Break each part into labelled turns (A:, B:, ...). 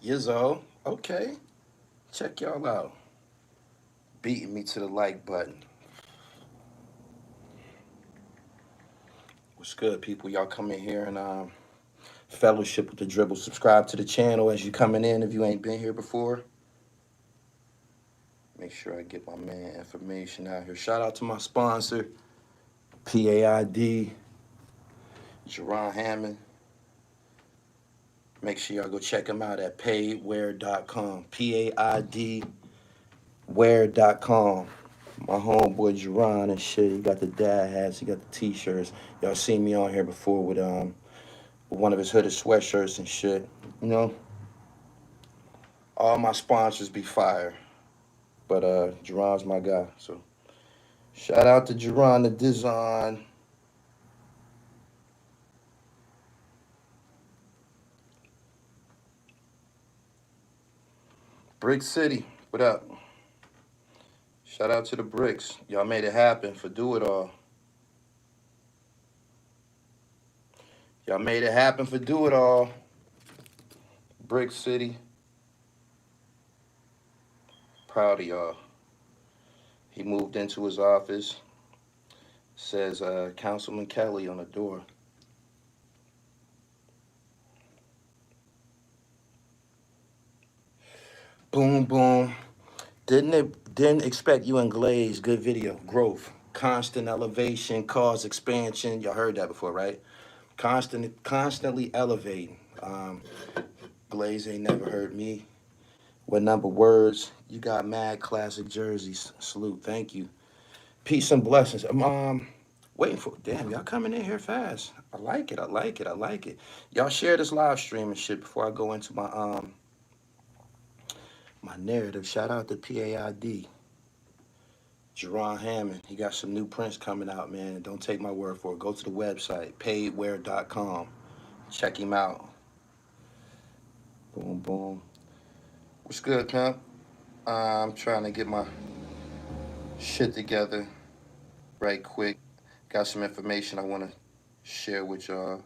A: Yizzo. Okay. Check y'all out. Beating me to the like button. What's good, people? Y'all come in here and fellowship with the dribble. Subscribe to the channel as you coming in if you ain't been here before. Make sure I get my man information out here. Shout out to my sponsor, PAID, Jerron Hammond. Make sure y'all go check him out at paidwear.com. PAIDwear.com. My homeboy Jerron and shit. He got the dad hats, he got the t-shirts. Y'all seen me on here before with one of his hooded sweatshirts and shit. You know, all my sponsors be fire. But Jerron's my guy. So shout out to Jerron the Design. Brick City, what up? Shout out to the Bricks. Y'all made it happen for Do It All. Y'all made it happen for Do It All. Brick City. Proud of y'all. He moved into his office. Says Councilman Kelly on the door. Boom, boom. Didn't expect you and Glaze. Good video. Growth. Constant elevation, cause expansion. Y'all heard that before, right? Constantly elevating. Glaze ain't never heard me. What number words? You got mad classic jerseys. Salute. Thank you. Peace and blessings. Waiting for, damn, y'all coming in here fast. I like it. I like it. I like it. Y'all share this live stream and shit before I go into my my narrative. Shout out to PAID. Jerron Hammond. He got some new prints coming out, man. Don't take my word for it. Go to the website, paidwear.com. Check him out. Boom, boom. What's good, pimp? I'm trying to get my shit together right quick. Got some information I want to share with y'all.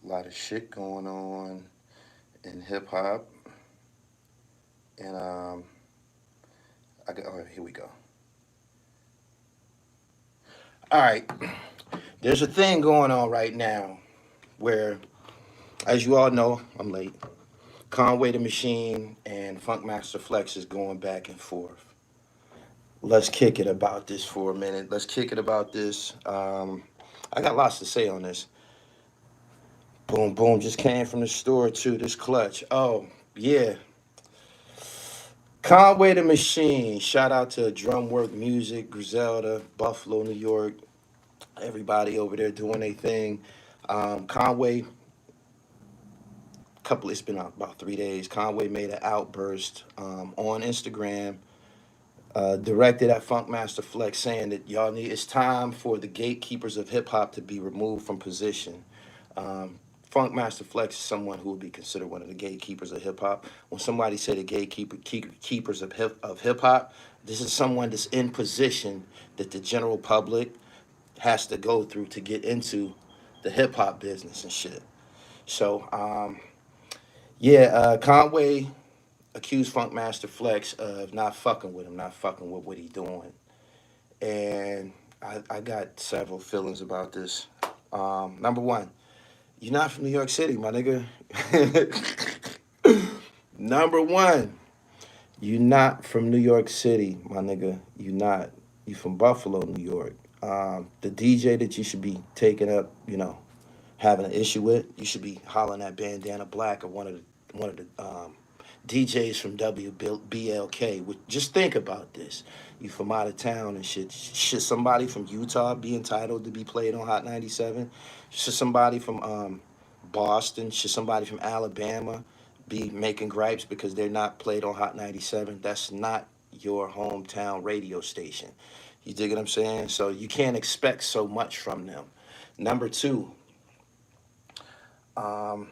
A: A lot of shit going on in hip hop. And all right, here we go. All right. There's a thing going on right now where, as you all know, I'm late. Conway the Machine and Funkmaster Flex is going back and forth. Let's kick it about this for a minute. Let's kick it about this. I got lots to say on this. Boom, boom. Just came from the store, too. This clutch. Oh, yeah. Conway the Machine. Shout out to Drumwork Music, Griselda, Buffalo, New York. Everybody over there doing their thing. Conway, it's been about 3 days. Conway made an outburst on Instagram. Directed at Funkmaster Flex, saying that it's time for the gatekeepers of hip hop to be removed from position. Funkmaster Flex is someone who would be considered one of the gatekeepers of hip hop. When somebody say the gatekeepers of hip hop, this is someone that's in position that the general public has to go through to get into the hip hop business and shit. So, Conway accused Funkmaster Flex of not fucking with him, not fucking with what he's doing. And I got several feelings about this. Number one, you're not from New York City, my nigga. Number one, you're not from New York City, my nigga. You're not. You from Buffalo, New York. The DJ that you should be taking up, having an issue with, you should be hollering at Bandana Black or one of the DJs from WBLK. Just think about this. You from out of town and shit. Should somebody from Utah be entitled to be played on Hot 97? Should somebody from Boston, should somebody from Alabama be making gripes because they're not played on Hot 97? That's not your hometown radio station. You dig what I'm saying? So you can't expect so much from them. Number two, them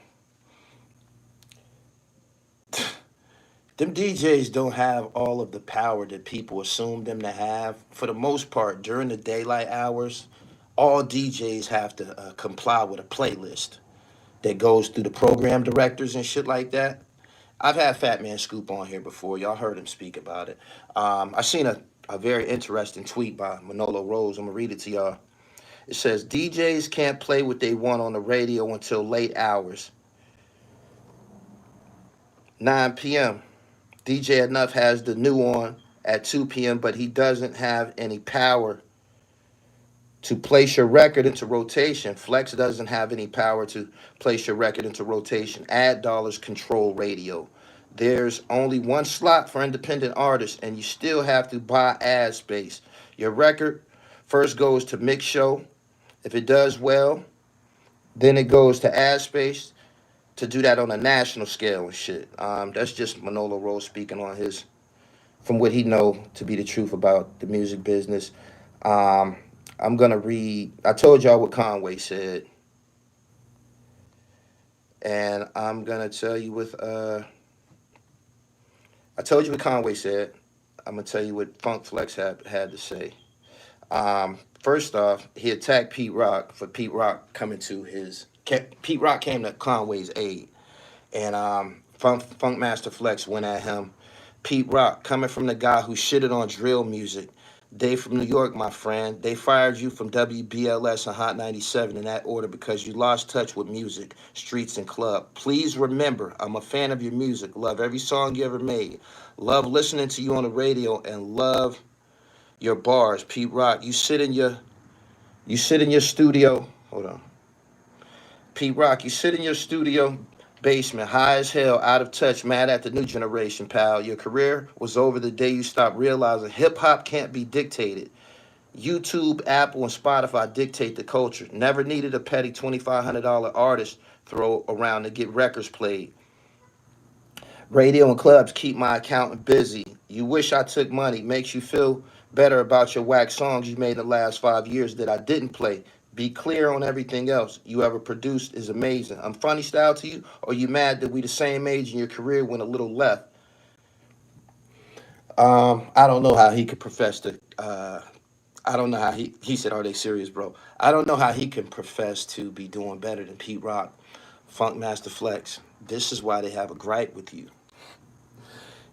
A: DJs don't have all of the power that people assume them to have. For the most part, during the daylight hours, all DJs have to comply with a playlist. that goes through the program directors and shit like that. I've had Fat Man Scoop on here before. Y'all heard him speak about it. I seen a very interesting tweet by Manolo Rose. I'm gonna read it to y'all. It says DJs can't play what they want on the radio until late hours, 9 p.m. DJ Enough has the new on at 2 p.m., but he doesn't have any power to place your record into rotation. Flex doesn't have any power to place your record into rotation. Ad dollars control radio. There's only one slot for independent artists, and you still have to buy ad space. Your record first goes to mix show. If it does well, then it goes to ad space to do that on a national scale and shit. That's just Manolo Rose speaking on his, from what he know to be the truth about the music business. I'm gonna read. I told y'all what Conway said, and I'm gonna tell you what. I told you what Conway said. I'm gonna tell you what Funk Flex had to say. First off, he attacked Pete Rock for Pete Rock coming to his. Pete Rock came to Conway's aid, and Funkmaster Flex went at him. Pete Rock, coming from the guy who shitted on drill music. They from New York, my friend. They fired you from WBLS and Hot 97 in that order because you lost touch with music, streets, and club. Please remember, I'm a fan of your music. Love every song you ever made. Love listening to you on the radio and love your bars. Pete Rock, you sit in your studio. Hold on. Pete Rock, you sit in your studio basement, high as hell, out of touch, mad at the new generation, pal. Your career was over the day you stopped realizing hip-hop can't be dictated. YouTube, Apple, and Spotify dictate the culture. Never needed a petty $2,500 artist throw around to get records played. Radio and clubs keep my accountant busy. You wish I took money. Makes you feel better about your whack songs you made in the last 5 years that I didn't play. Be clear on everything else you ever produced is amazing. I'm funny style to you, or you mad that we the same age and your career went a little left? I don't know how he could profess to. I don't know how he said, "Are they serious, bro?" I don't know how he can profess to be doing better than Pete Rock, Funkmaster Flex. This is why they have a gripe with you.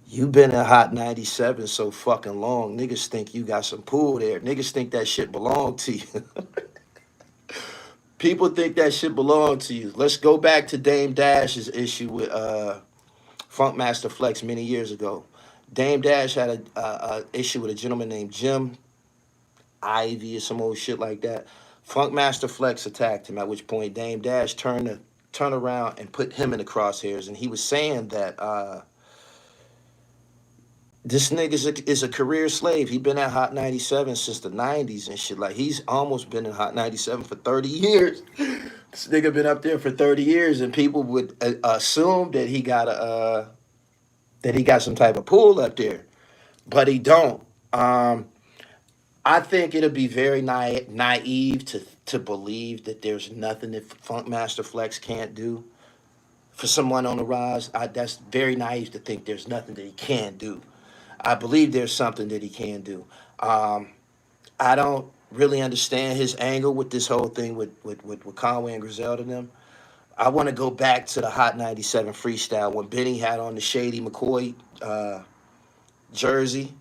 A: You been in Hot 97 so fucking long. Niggas think you got some pull there. Niggas think that shit belong to you. People think that shit belong to you. Let's go back to Dame Dash's issue with Funkmaster Flex many years ago. Dame Dash had a issue with a gentleman named Jim Ivy or some old shit like that. Funkmaster Flex attacked him, at which point Dame Dash turned around and put him in the crosshairs. And he was saying that this nigga is a career slave. He been at Hot 97 since the 90s and shit. Like, he's almost been in Hot 97 for 30 years. This nigga been up there for 30 years, and people would assume that he got some type of pull up there, but he don't. I think it'll be very naive to believe that there's nothing that Funkmaster Flex can't do. For someone on the rise, that's very naive to think there's nothing that he can't do. I believe there's something that he can do. I don't really understand his angle with this whole thing with Conway and Griselda and them. I want to go back to the Hot 97 freestyle when Benny had on the Shady McCoy jersey.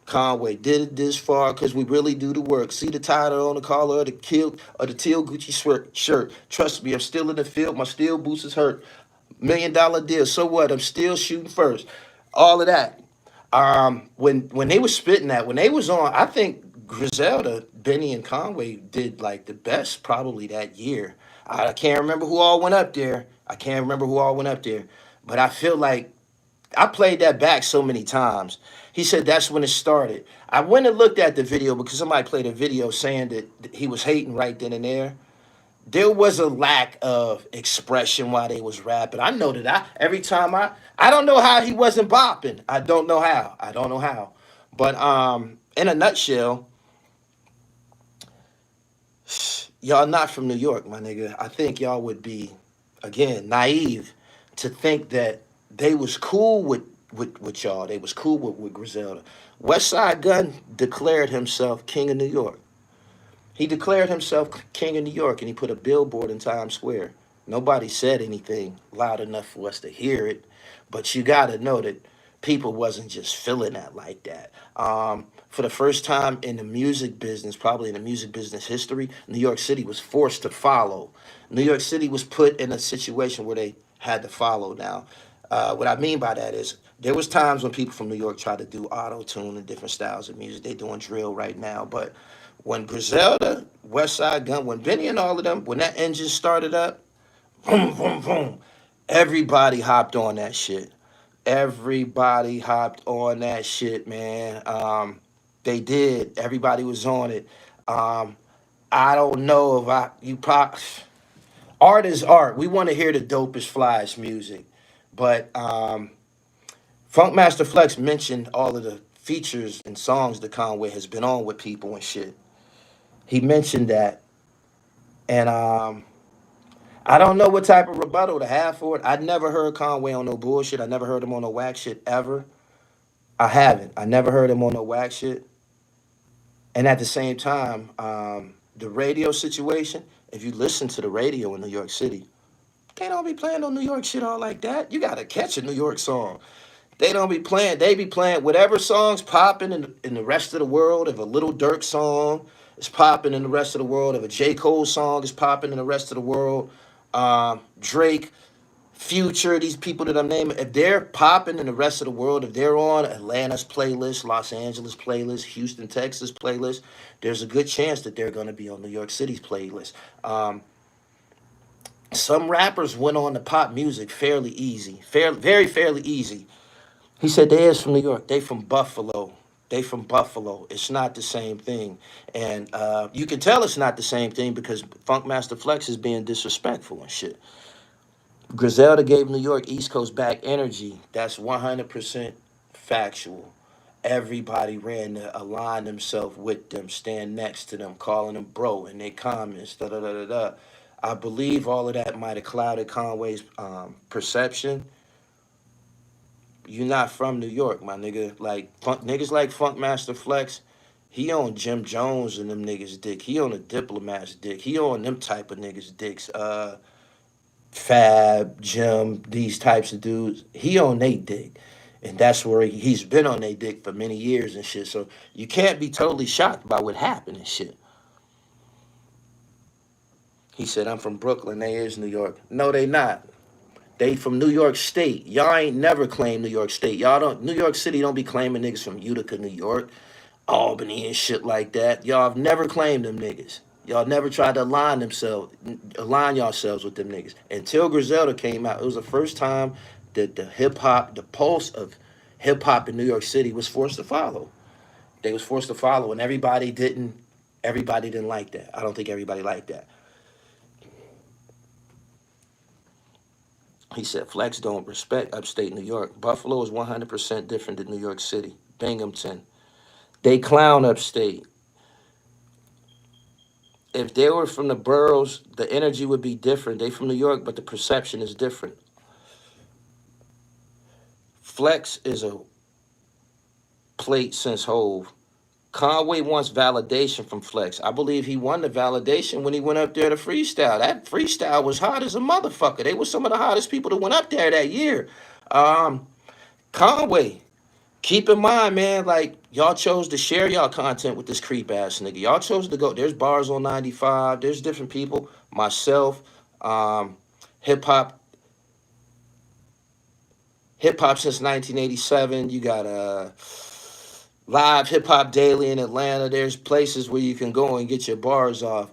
A: Conway did it this far because we really do the work. See the title on the collar of the teal Gucci shirt. Trust me, I'm still in the field. My steel boots is hurt. $1 million deal. So what? I'm still shooting first. All of that. When they were spitting that, when they was on, I think Griselda, Benny, and Conway did like the best probably that year. I can't remember who all went up there. But I feel like I played that back so many times. He said that's when it started. I went and looked at the video because somebody played a video saying that he was hating right then and there. There was a lack of expression while they was rapping. I know that every time I don't know how he wasn't bopping. I don't know how. But in a nutshell, y'all not from New York, my nigga. I think y'all would be, again, naive to think that they was cool with y'all. They was cool with Griselda. West Side Gun declared himself king of New York. He declared himself king of New York, and he put a billboard in Times Square. Nobody said anything loud enough for us to hear it, but you got to know that people wasn't just feeling that like that. For the first time in the music business, probably in the music business history, New York City was forced to follow. New York City was put in a situation where they had to follow. Now, what I mean by that is there was times when people from New York tried to do auto tune and different styles of music. They doing drill right now, but when Griselda, West Side Gun, when Benny and all of them, when that engine started up, boom, boom, boom, everybody hopped on that shit. Everybody hopped on that shit, man. They did. Everybody was on it. Um, I don't know if you pop. Art is art. We want to hear the dopest, flyest music, but Funkmaster Flex mentioned all of the features and songs that Conway has been on with people and shit. He mentioned that, and I don't know what type of rebuttal to have for it. I never heard Conway on no bullshit. I never heard him on no whack shit ever. I haven't. I never heard him on no whack shit. And at the same time, the radio situation, if you listen to the radio in New York City, they don't be playing no New York shit all like that. You got to catch a New York song. They don't be playing. They be playing whatever songs popping in the rest of the world. If a Little Dirk song is popping in the rest of the world, if a J. Cole song is popping in the rest of the world, Drake, Future, these people that I'm naming, if they're popping in the rest of the world, if they're on Atlanta's playlist, Los Angeles playlist, Houston, Texas playlist, there's a good chance that they're going to be on New York City's playlist. Some rappers went on to pop music fairly easy, very fairly easy. He said they is from New York. They from Buffalo. They from Buffalo. It's not the same thing. And you can tell it's not the same thing because Funkmaster Flex is being disrespectful and shit. Griselda gave New York East Coast back energy. That's 100% factual. Everybody ran to align themselves with them, stand next to them, calling them bro in their comments, da da da da da. I believe all of that might have clouded Conway's perception. You're not from New York, my nigga. Niggas like Funkmaster Flex, he on Jim Jones and them niggas' dick. He on the Diplomats' dick. He on them type of niggas' dicks. Fab, Jim, these types of dudes. He on they dick. And that's where he's been on they dick for many years and shit. So you can't be totally shocked by what happened and shit. He said, I'm from Brooklyn. They is New York. No, they not. They from New York State. Y'all ain't never claimed New York State. Y'all don't, New York City don't be claiming niggas from Utica, New York, Albany and shit like that. Y'all have never claimed them niggas. Y'all never tried to align yourselves with them niggas. Until Griselda came out, it was the first time that the pulse of hip hop in New York City was forced to follow. They was forced to follow, and everybody didn't like that. I don't think everybody liked that. He said, Flex don't respect upstate New York. Buffalo is 100% different than New York City. Binghamton. They clown upstate. If they were from the boroughs, the energy would be different. They from New York, but the perception is different. Flex is a plate since Hove. Conway wants validation from Flex. I believe he won the validation when he went up there to freestyle. That freestyle was hot as a motherfucker. They were some of the hottest people that went up there that year. Conway, keep in mind, man, like y'all chose to share y'all content with this creep ass nigga. Y'all chose to go. There's bars on 95. There's different people. Myself, hip hop, since 1987. You got live hip hop daily in Atlanta. There's places where you can go and get your bars off.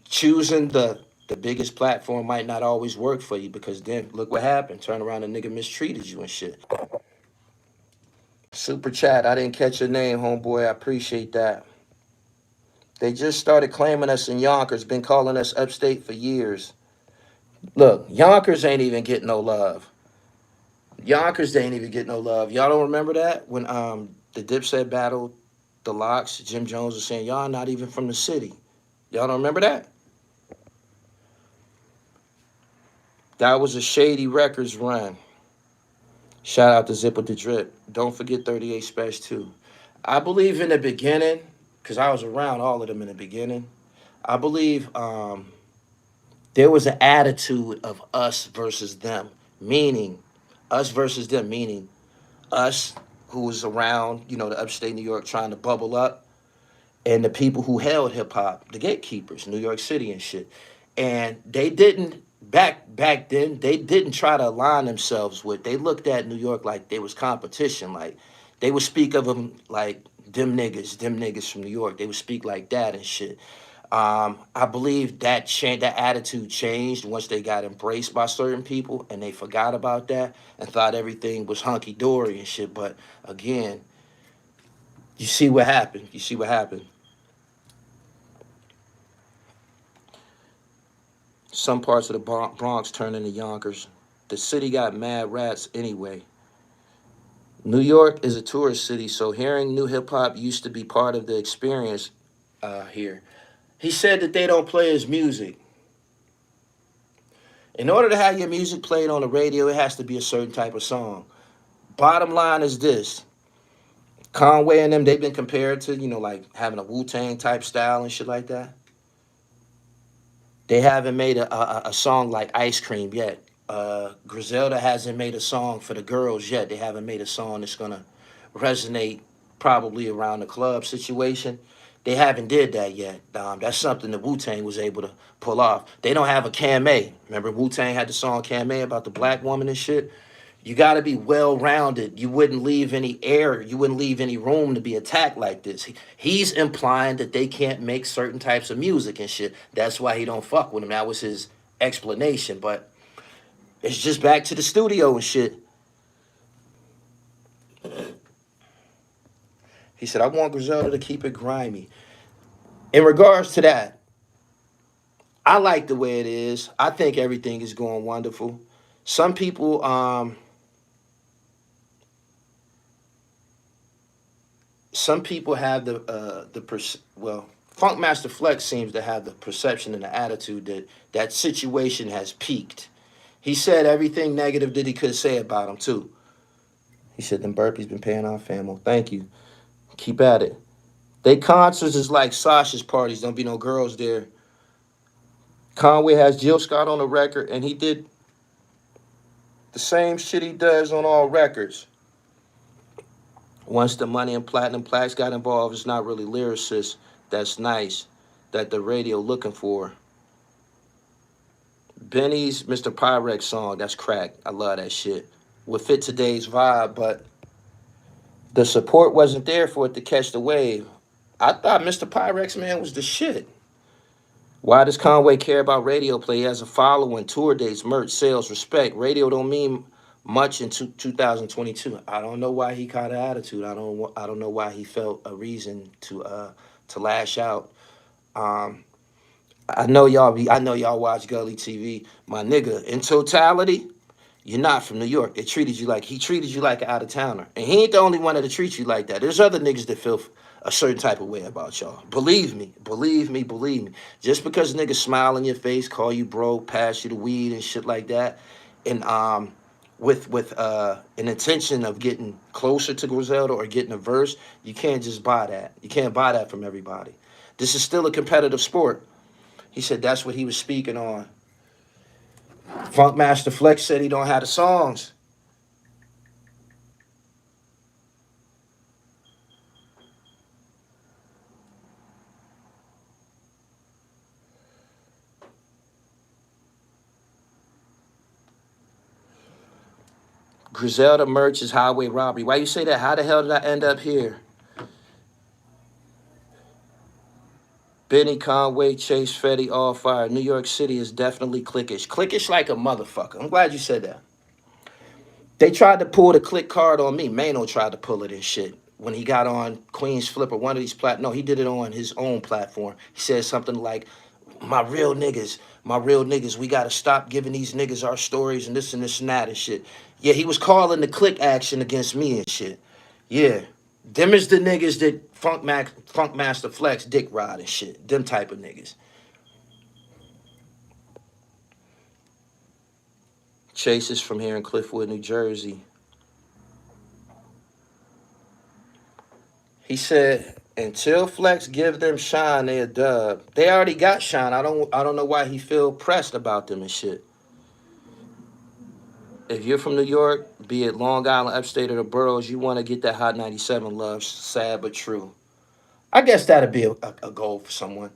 A: Choosing the biggest platform might not always work for you because then look what happened. Turn around and nigga mistreated you and shit. Super chat, I didn't catch your name, homeboy. I appreciate that. They just started claiming us in Yonkers, been calling us upstate for years. Look, Yonkers ain't even getting no love. Yonkers ain't even getting no love. Y'all don't remember that? When the Dipset battled the Locks, Jim Jones was saying, y'all not even from the city. Y'all don't remember that? That was a Shady Records run. Shout out to Zip with the Drip. Don't forget 38 Special too. I believe in the beginning, because I was around all of them in the beginning. I believe there was an attitude of us versus them, meaning us versus them, meaning us who was around, you know, the upstate New York trying to bubble up, and the people who held hip hop, the gatekeepers, New York City and shit. And they didn't back then, they didn't try to align themselves with, they looked at New York like they was competition. Like they would speak of them like them niggas from New York. They would speak like that and shit. I believe that that attitude changed once they got embraced by certain people, and they forgot about that and thought everything was hunky dory and shit. But again, you see what happened. You see what happened. Some parts of the Bronx turned into Yonkers. The city got mad rats anyway. New York is a tourist city, so hearing new hip hop used to be part of the experience here. He said that they don't play his music. In order to have your music played on the radio, it has to be a certain type of song. Bottom line is this. Conway and them, they've been compared to, you know, like having a wu-tang type style and shit like that. They haven't made a song like Ice Cream yet. Griselda hasn't made a song for the girls yet. They haven't made a song that's going to resonate probably around the club situation. They haven't did that yet. That's something that Wu-Tang was able to pull off. They don't have a Cam A. Remember Wu-Tang had the song Cam A about the black woman and shit? You got to be well-rounded. You wouldn't leave any air. You wouldn't leave any room to be attacked like this. He's implying that they can't make certain types of music and shit. That's why he don't fuck with him. That was his explanation. But it's just back to the studio and shit. He said, I want Griselda to keep it grimy. In regards to that, I like the way it is. I think everything is going wonderful. Some people, have well, Funkmaster Flex seems to have the perception and the attitude that that situation has peaked. He said everything negative that he could say about him too. He said them burpees been paying off, famo. Thank you. Keep at it. They concerts is like Sasha's parties. Don't be no girls there. Conway has Jill Scott on the record, and he did the same shit he does on all records. Once the money and platinum plaques got involved, it's not really lyricists. That's nice. That the radio looking for. Benny's Mr. Pyrex song, that's crack. I love that shit. Would fit today's vibe, but the support wasn't there for it to catch the wave. I thought Mr. Pyrex, man, was the shit. Why does Conway care about radio play? He has a following, tour dates, merch, sales, respect. Radio don't mean much in 2022. I don't know why he caught an attitude. I don't know why he felt a reason to lash out. I know y'all watch Gully TV. My nigga, in totality, you're not from New York. He treated you like an out-of-towner. And he ain't the only one that'll treat you like that. There's other niggas that feel a certain type of way about y'all. Believe me. Just because niggas smile in your face, call you bro, pass you the weed and shit like that, and with an intention of getting closer to Griselda or getting a verse, you can't just buy that. You can't buy that from everybody. This is still a competitive sport. He said that's what he was speaking on. Funkmaster Flex said he don't have the songs. Griselda merch is highway robbery. Why you say that? How the hell did I end up here? Benny, Conway, Chase, Fetty, all fire. New York City is definitely cliquish. Cliquish like a motherfucker. I'm glad you said that. They tried to pull the click card on me. Mano tried to pull it and shit. When he got on Queen's Flip or one of these no, he did it on his own platform. He said something like, my real niggas, we gotta stop giving these niggas our stories and this and this and that and shit. Yeah, he was calling the click action against me and shit. Yeah. Them is the niggas that Funkmaster Flex dick ride and shit. Them type of niggas. Chase is from here in Cliffwood, New Jersey. He said, Until Flex give them shine, they a dub. They already got shine. I don't know why he feel pressed about them and shit. If you're from New York, be it Long Island, upstate, or the boroughs, you want to get that Hot 97 love. Sad but true. I guess that'd be a goal for someone.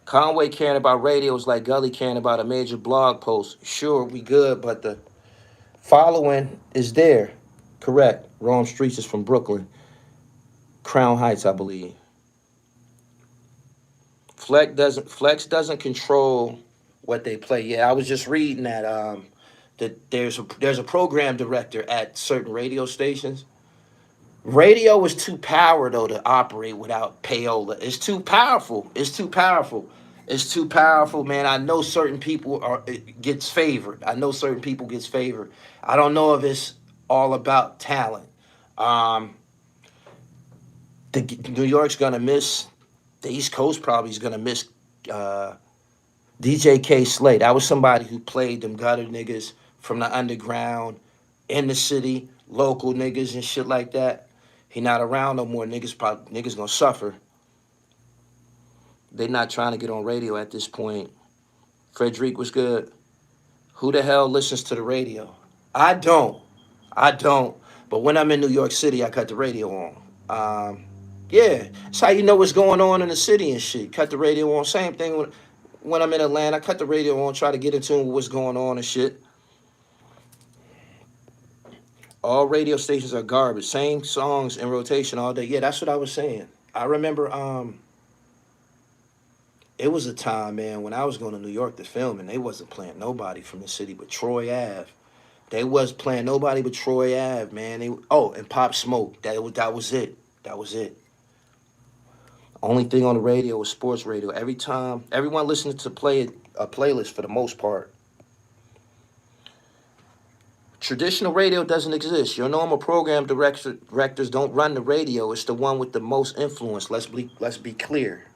A: Conway caring about radio is like Gully caring about a major blog post. Sure, we good, but the following is there. Correct. Rome Streets is from Brooklyn. Crown Heights, I believe. Flex doesn't control what they play. Yeah, I was just reading that there's a program director at certain radio stations. Radio is too power though to operate without payola. It's too powerful. It's too powerful. It's too powerful, man. I know certain people are it gets favored. I know certain people gets favored. I don't know if it's all about talent. Um, the New York's gonna miss. The East Coast probably is gonna miss uh, DJ K Slade. That was somebody who played them gutter niggas from the underground in the city, local niggas and shit like that. He not around no more. Niggas gonna suffer. They not trying to get on radio at this point. Frederick was good. Who the hell listens to the radio? I don't. I don't. But when I'm in New York City, I cut the radio on. Yeah, that's how you know what's going on in the city and shit. Cut the radio on. Same thing when I'm in Atlanta. I cut the radio on, try to get in tune with what's going on and shit. All radio stations are garbage. Same songs in rotation all day. Yeah, that's what I was saying. I remember it was a time, man, when I was going to New York to film and they wasn't playing nobody from the city but Troy Ave. They was playing nobody but Troy Ave, man. And Pop Smoke. That was it. That was it. Only thing on the radio was sports radio. Every time, everyone listening to play a playlist for the most part. Traditional radio doesn't exist. Your normal directors don't run the radio. It's the one with the most influence. Let's be clear.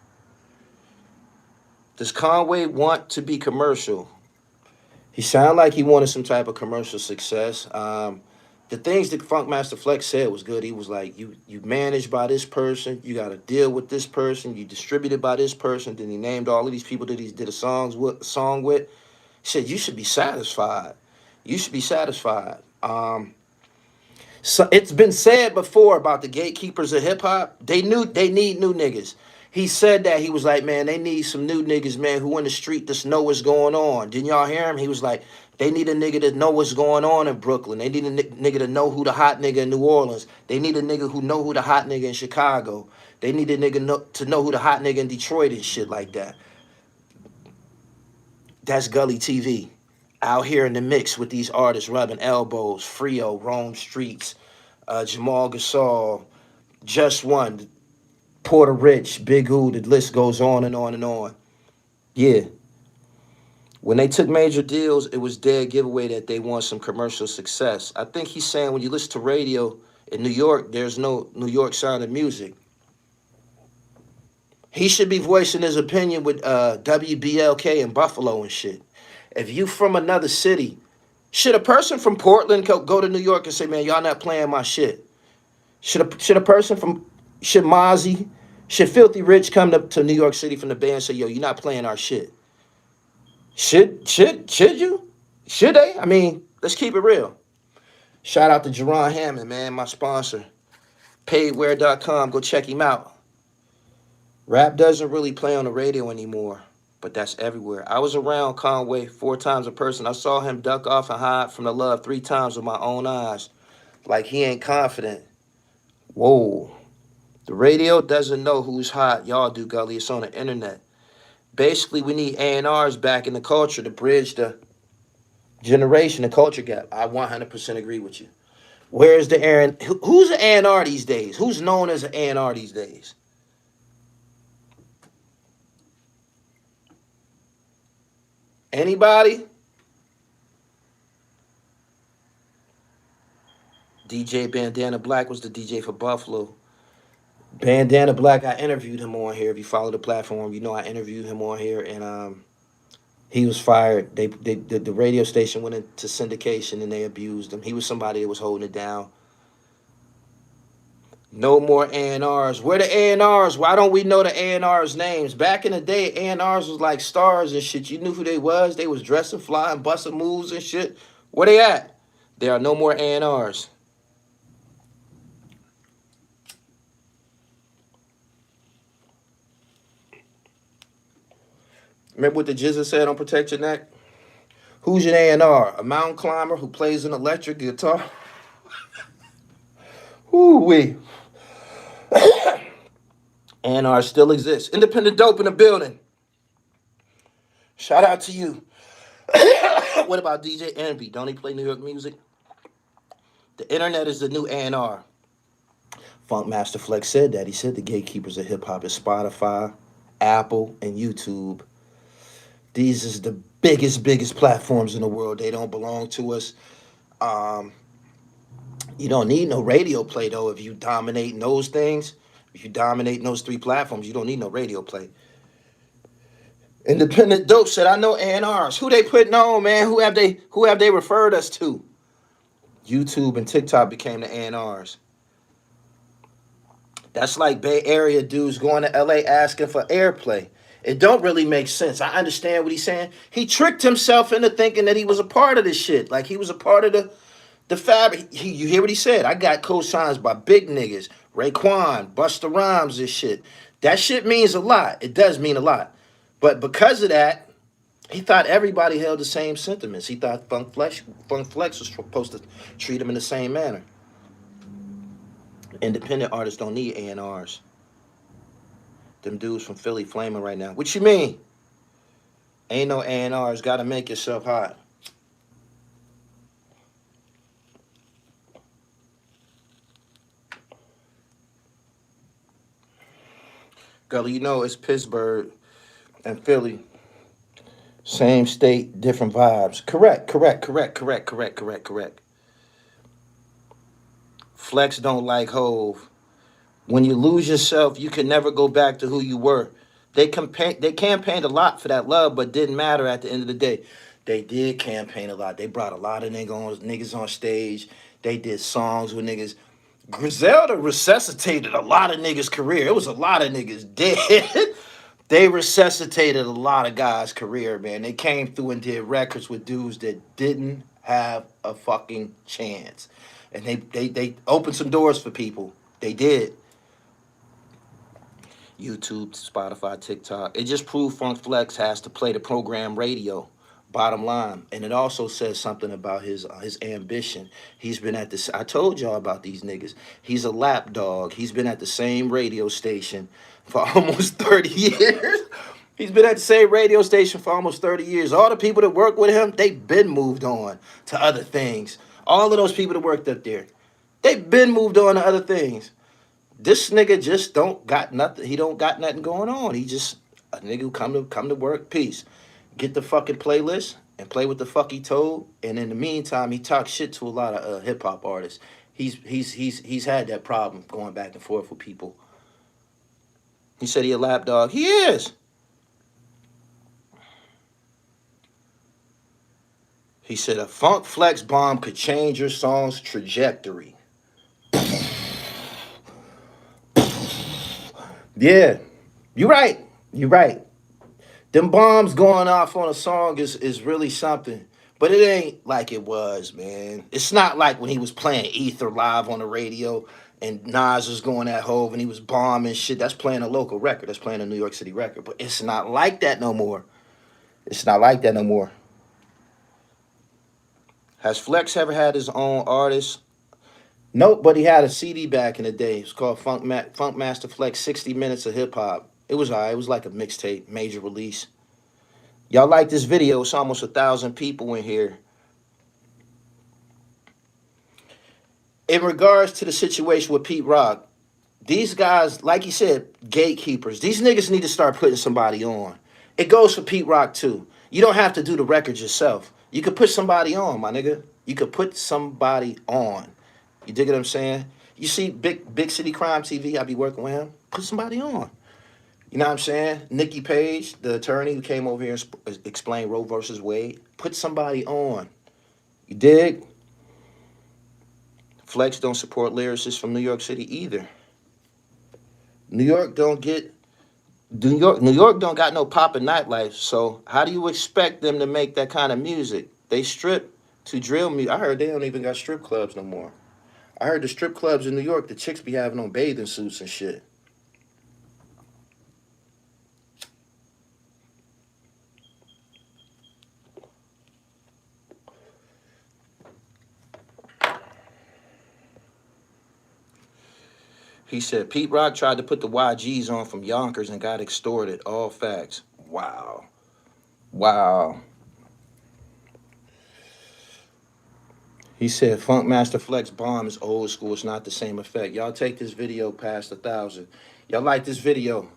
A: Does Conway want to be commercial? He sounded like he wanted some type of commercial success. The things that Funkmaster Flex said was good. He was like, you managed by this person, you got to deal with this person, you distributed by this person. Then he named all of these people that he did a song with. He said you should be satisfied. You should be satisfied. So it's been said before about the gatekeepers of hip hop. They need new niggas. He said that he was like, man, they need some new niggas, man, who in the street just know what's going on. Didn't y'all hear him? He was like, they need a nigga that know what's going on in Brooklyn. They need a nigga to know who the hot nigga in New Orleans. They need a nigga who know who the hot nigga in Chicago. They need a nigga to know who the hot nigga in Detroit and shit like that. That's Gully TV. Out here in the mix with these artists rubbing elbows, Frio, Rome Streets, Jamal Gasol, Just One, Porter Rich, Big U, the list goes on and on and on. Yeah. When they took major deals, it was dead giveaway that they want some commercial success. I think he's saying when you listen to radio in New York, there's no New York sound of music. He should be voicing his opinion with WBLK and Buffalo and shit. If you from another city, should a person from Portland go to New York and say, man, y'all not playing my shit? Should a person from, should Mozzie, should Filthy Rich come to New York City from the band and say, yo, you're not playing our shit? Should you? Should they? I mean, let's keep it real. Shout out to Jerron Hammond, man, my sponsor. Paidwear.com, go check him out. Rap doesn't really play on the radio anymore, but that's everywhere. I was around Conway 4 times a person. I saw him duck off and hide from the love 3 times with my own eyes. Like he ain't confident. Whoa. The radio doesn't know who's hot. Y'all do, Gully. It's on the internet. Basically, we need A&Rs back in the culture to bridge the generation, the culture gap. I 100% agree with you. Where's the Aaron? Who's an A&R these days? Who's known as an A&R these days? Anybody? DJ Bandana Black was the DJ for Buffalo. Bandana Black, I interviewed him on here. If you follow the platform, you know I interviewed him on here, and he was fired. The radio station went into syndication, and they abused him. He was somebody that was holding it down. No more A&Rs. Where the A&Rs? Why don't we know the A&Rs names? Back in the day, A&Rs was like stars and shit. You knew who they was. They was dressing, flying, busting moves and shit. Where they at? There are no more A&Rs. Remember what the Jizza said on Protect Your Neck? Who's an A&R? A mountain climber who plays an electric guitar? Woo-wee. A&R still exists. Independent dope in the building. Shout out to you. What about DJ Envy? Don't he play New York music? The internet is the new A&R. Funkmaster Flex said that. He said the gatekeepers of hip-hop is Spotify, Apple, and YouTube. These is the biggest platforms in the world. They don't belong to us. You don't need no radio play, though, if you dominate in those things. If you dominate in those three platforms, you don't need no radio play. Independent Dope said, I know A&Rs. Who they putting on, man? Who have they referred us to? YouTube and TikTok became the A&Rs. That's like Bay Area dudes going to LA asking for airplay. It don't really make sense. I understand what he's saying. He tricked himself into thinking that he was a part of this shit. Like he was a part of the fabric. You hear what he said? I got co-signs by big niggas. Raekwon, Busta Rhymes, this shit. That shit means a lot. It does mean a lot. But because of that, he thought everybody held the same sentiments. He thought Funk Flex was supposed to treat him in the same manner. Independent artists don't need A&Rs. Them dudes from Philly flaming right now. What you mean? Ain't no A&Rs. Gotta make yourself hot. Gully, you know it's Pittsburgh and Philly. Same state, different vibes. Correct. Flex don't like Hove. When you lose yourself, you can never go back to who you were. They campaigned a lot for that love, but didn't matter at the end of the day. They did campaign a lot. They brought a lot of niggas on stage. They did songs with niggas. Griselda resuscitated a lot of niggas' career. It was a lot of niggas dead. They resuscitated a lot of guys' career, man. They came through and did records with dudes that didn't have a fucking chance. And they opened some doors for people. They did. YouTube, Spotify, TikTok. It just proved Funk Flex has to play the program radio. Bottom line, and it also says something about his ambition. He's been at this. I told y'all about these niggas. He's a lapdog. He's been at the same radio station for almost 30 years. He's been at the same radio station for almost 30 years. All the people that work with him, they've been moved on to other things. All of those people that worked up there, they've been moved on to other things. This nigga just don't got nothing. He don't got nothing going on. He just a nigga who come to work. Peace. Get the fucking playlist and play what the fuck he told. And in the meantime, he talks shit to a lot of hip hop artists. He's had that problem going back and forth with people. He said he a lapdog. He is. He said a Funk Flex bomb could change your song's trajectory. Yeah, you're right. You're right. Them bombs going off on a song is really something. But it ain't like it was, man. It's not like when he was playing Ether live on the radio and Nas was going at Hove and he was bombing shit. That's playing a local record. That's playing a New York City record. But it's not like that no more. It's not like that no more. Has Flex ever had his own artist? Nope, but he had a CD back in the day. It's called Funkmaster Flex 60 Minutes of Hip Hop. It was all right. It was like a mixtape, major release. Y'all like this video? It's almost 1,000 people in here. In regards to the situation with Pete Rock, these guys, like you said, gatekeepers. These niggas need to start putting somebody on. It goes for Pete Rock too. You don't have to do the records yourself. You could put somebody on, my nigga. You could put somebody on. You dig what I'm saying? You see Big City Crime TV, I be working with him. Put somebody on. You know what I'm saying? Nikki Page, the attorney who came over here and explained Roe versus Wade. Put somebody on. You dig? Flex don't support lyricists from New York City either. New York don't get New York don't got no poppin' nightlife. So how do you expect them to make that kind of music? They strip to drill music. I heard they don't even got strip clubs no more. I heard the strip clubs in New York, the chicks be having on bathing suits and shit. He said Pete Rock tried to put the YGs on from Yonkers and got extorted. All facts. Wow. Wow. He said Funkmaster Flex bomb is old school. It's not the same effect. Y'all take this video past 1,000. Y'all like this video?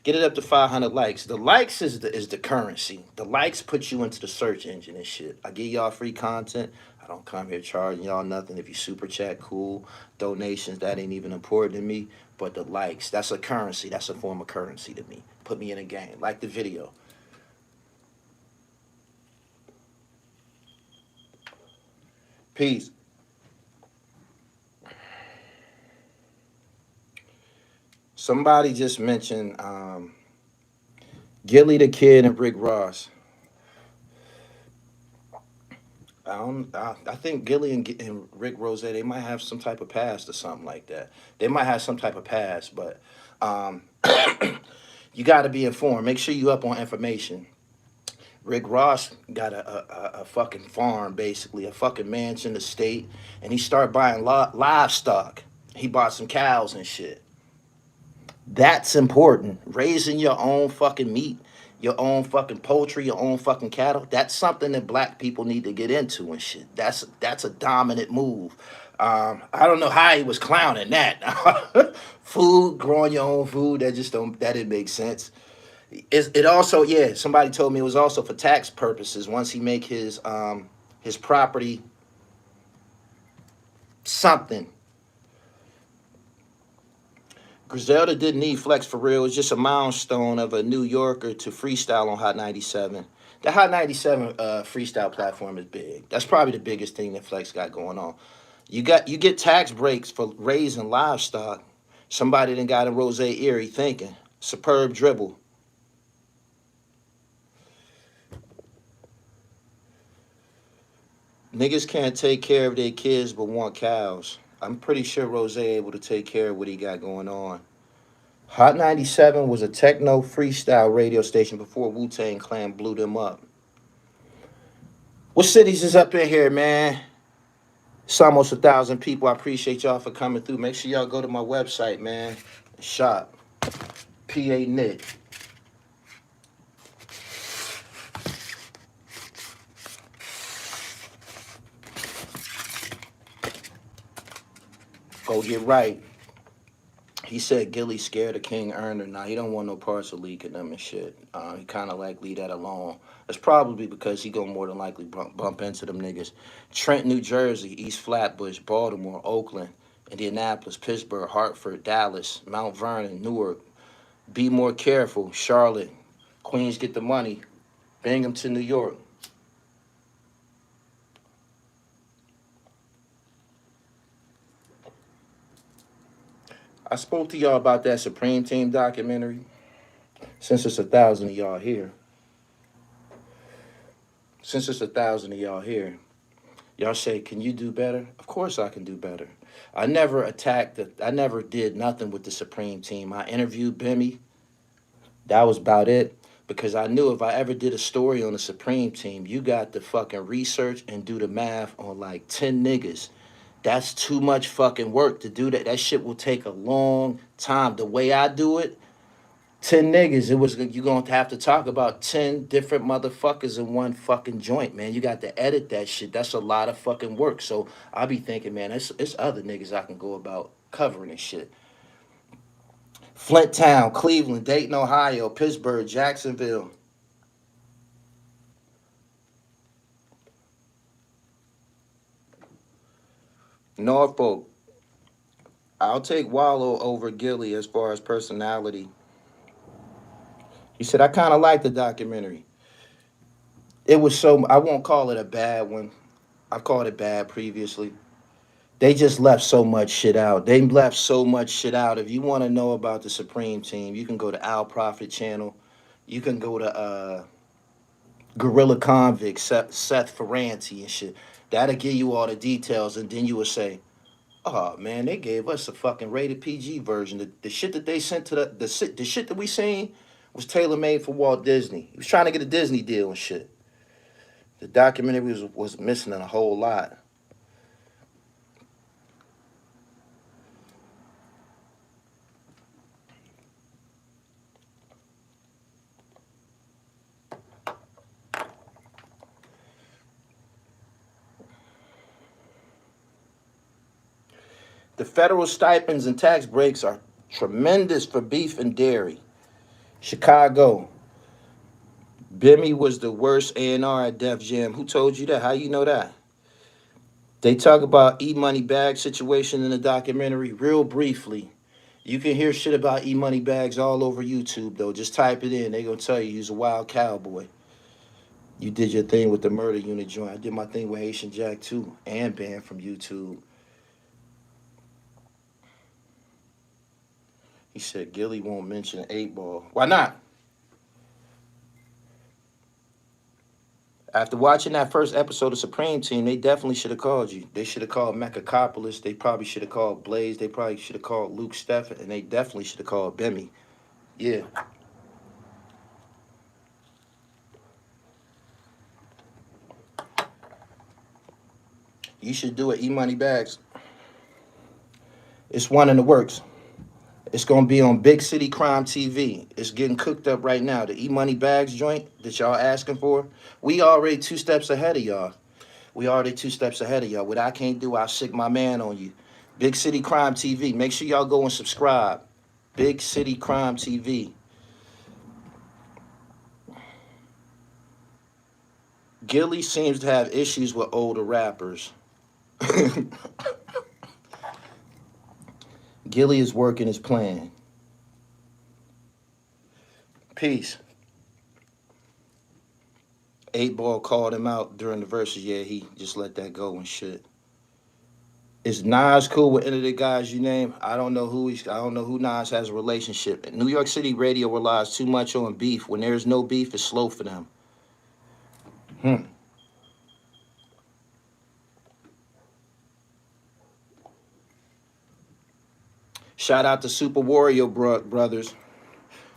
A: Get it up to 500 likes. The likes is the currency. The likes put you into the search engine and shit. I give y'all free content. I don't come here charging y'all nothing. If you super chat, cool. Donations, that ain't even important to me. But the likes, that's a currency. That's a form of currency to me. Put me in a game. Like the video. Peace. Somebody just mentioned Gilly the Kid and Rick Ross. I think Gilly and Rick Rose, they might have some type of past or something like that. They might have some type of past, but um, you got to be informed. Make sure you up on information. Rick Ross got a fucking farm, basically, a fucking mansion, estate, and he started buying livestock. He bought some cows and shit. That's important. Raising your own fucking meat, your own fucking poultry, your own fucking cattle. That's something that black people need to get into and shit. That's a dominant move. I don't know how he was clowning that. Food, growing your own food, that didn't make sense. It also, yeah, somebody told me it was also for tax purposes. Once he make his property something. Griselda didn't need Flex for real. It's just a milestone of a New Yorker to freestyle on Hot 97. The Hot 97 freestyle platform is big. That's probably the biggest thing that Flex got going on. You get tax breaks for raising livestock. Somebody then got in Rose Erie thinking. Superb dribble. Niggas can't take care of their kids but want cows. I'm pretty sure Rose able to take care of what he got going on. Hot 97 was a techno freestyle radio station before Wu-Tang Clan blew them up. What cities is up in here, man? It's almost 1,000 people. I appreciate y'all for coming through. Make sure y'all go to my website, man. Shop. PA Nick. Go get right. He said Gilly scared of King Erner. Nah, he don't want no parts of leaking them and shit. He kind of like leave that alone. That's probably because he gonna more than likely bump into them niggas. Trent, New Jersey, East Flatbush, Baltimore, Oakland, Indianapolis, Pittsburgh, Hartford, Dallas, Mount Vernon, Newark. Be more careful. Charlotte, Queens, get the money. Bring them to New York. I spoke to y'all about that Supreme Team documentary. Since it's 1,000 of y'all here. Since it's 1,000 of y'all here. Y'all say, can you do better? Of course I can do better. I never I never did nothing with the Supreme Team. I interviewed Bimmy. That was about it. Because I knew if I ever did a story on the Supreme Team, you got to fucking research and do the math on like 10 niggas. That's too much fucking work to do that. That shit will take a long time. The way I do it, 10 niggas, you gonna have to talk about 10 different motherfuckers in one fucking joint, man. You got to edit that shit. That's a lot of fucking work. So I be thinking, man, it's other niggas I can go about covering this shit. Flint Town, Cleveland, Dayton, Ohio, Pittsburgh, Jacksonville. Norfolk. I'll take Wallow over Gilly as far as personality. He said, I kind of like the documentary. It was so, I won't call it a bad one. I've called it bad previously. They just left so much shit out. They left so much shit out. If you want to know about the Supreme Team, you can go to Al Prophet channel. You can go to Gorilla Convict, Seth Ferranti and shit. That'll give you all the details, and then you will say, "Oh man, they gave us a fucking rated PG version. The shit that they sent to the shit that we seen was tailor made for Walt Disney. He was trying to get a Disney deal and shit. The documentary was missing a whole lot." The federal stipends and tax breaks are tremendous for beef and dairy. Chicago. Bimmy was the worst A&R at Def Jam. Who told you that? How you know that? They talk about E Money Bag situation in the documentary real briefly. You can hear shit about E Money Bags all over YouTube though. Just type it in. They gonna tell you he's a wild cowboy. You did your thing with the murder unit joint. I did my thing with Haitian Jack too, and banned from YouTube. He said Gilly won't mention 8 Ball. Why not? After watching that first episode of Supreme Team, they definitely should have called you. They should have called Mechacopolis. They probably should have called Blaze. They probably should have called Luke Steffen. And they definitely should have called Bimmy. Yeah. You should do it, E-Money Bags. It's one in the works. It's going to be on Big City Crime TV. It's getting cooked up right now. The E-Money Bags joint that y'all asking for, we already 2 steps ahead of y'all. We already 2 steps ahead of y'all. What I can't do, I'll sick my man on you. Big City Crime TV. Make sure y'all go and subscribe. Big City Crime TV. Gilly seems to have issues with older rappers. Gilly is working his plan. Peace. 8 Ball called him out during the verses. Yeah, he just let that go and shit. Is Nas cool with any of the guys you name? I don't know who Nas has a relationship. New York City radio relies too much on beef. When there's no beef, it's slow for them. Shout out to Super Warrior brothers.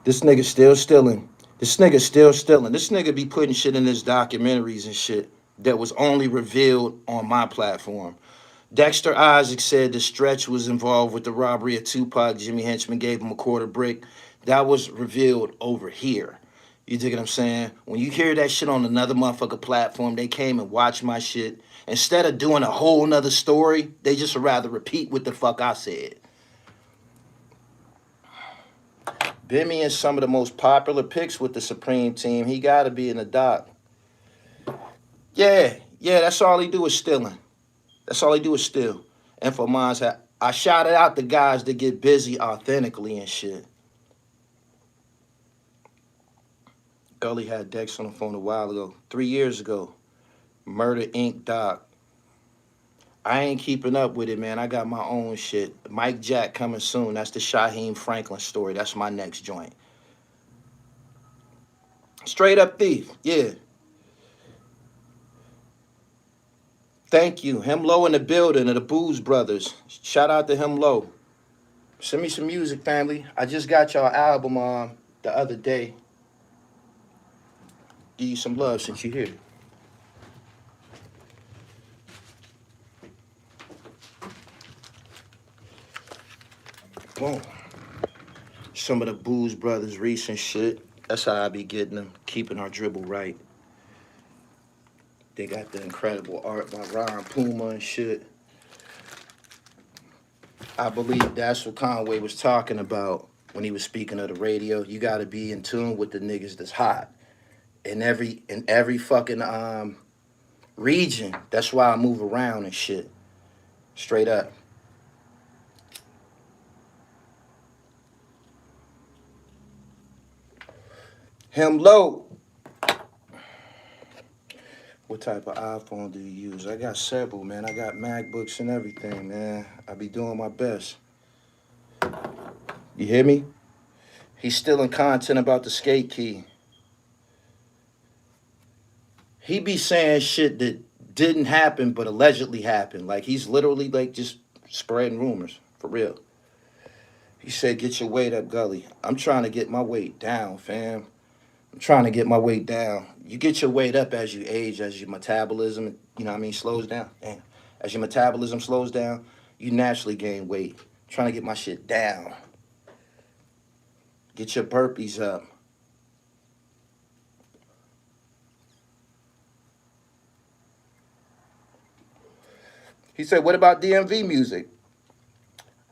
A: This nigga still stealing. This nigga still stealing. This nigga be putting shit in his documentaries and shit that was only revealed on my platform. Dexter Isaac said the Stretch was involved with the robbery of Tupac. Jimmy Henchman gave him a quarter brick. That was revealed over here. You dig what I'm saying? When you hear that shit on another motherfucker platform, they came and watched my shit. Instead of doing a whole nother story, they just rather repeat what the fuck I said. Bimmy is some of the most popular picks with the Supreme Team. He got to be in the doc. Yeah, that's all he do is stealing. That's all he do is steal. And for mine, I shouted out the guys that get busy authentically and shit. Gully had Dex on the phone a while ago, 3 years ago. Murder Inc. doc. I ain't keeping up with it, man. I got my own shit. Mike Jack coming soon. That's the Shaheem Franklin story. That's my next joint. Straight up thief. Yeah. Thank you. Him Low in the building of the Booze Brothers. Shout out to Him Low. Send me some music, family. I just got y'all album the other day. Give you some love since you're here. Boom. Some of the Booze Brothers recent shit. That's how I be getting them. Keeping our dribble right. They got the incredible art by Ron Puma and shit. I believe that's what Conway was talking about when he was speaking of the radio. You got to be in tune with the niggas that's hot in every fucking region. That's why I move around and shit. Straight up. Him Low. What type of iPhone do you use? I got several, man. I got MacBooks and everything, man. I be doing my best. You hear me? He's stealing content about the skate key. He be saying shit that didn't happen but allegedly happened. Like he's literally like just spreading rumors for real. He said, "Get your weight up, Gully." I'm trying to get my weight down, fam. I'm trying to get my weight down. You get your weight up as you age, as your metabolism, you know what I mean, slows down. Damn. As your metabolism slows down, you naturally gain weight. I'm trying to get my shit down. Get your burpees up. He said, "What about DMV music?"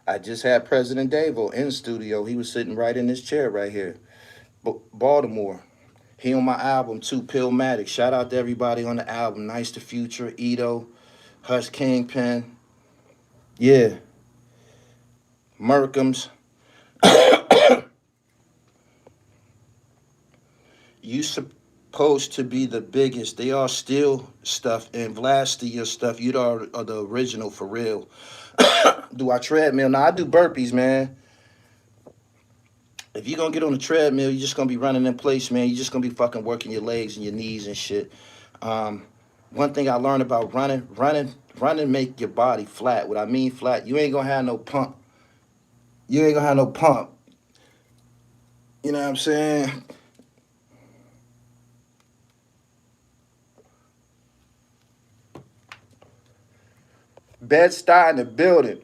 A: I just had President Davo in the studio. He was sitting right in this chair right here. Baltimore. He on my album too, Pillmatic. Shout out to everybody on the album. Nice to Future, Ito, Hush Kingpin. Yeah. Merkham's. You supposed to be the biggest. They all steal stuff and blast your stuff. You are the original for real. Do I treadmill? No, I do burpees, man. If you're gonna get on the treadmill, you're just gonna be running in place, man. You're just gonna be fucking working your legs and your knees and shit. One thing I learned about running make your body flat. What I mean flat, you ain't gonna have no pump. You ain't gonna have no pump. You know what I'm saying? Bed-Stuy in the building.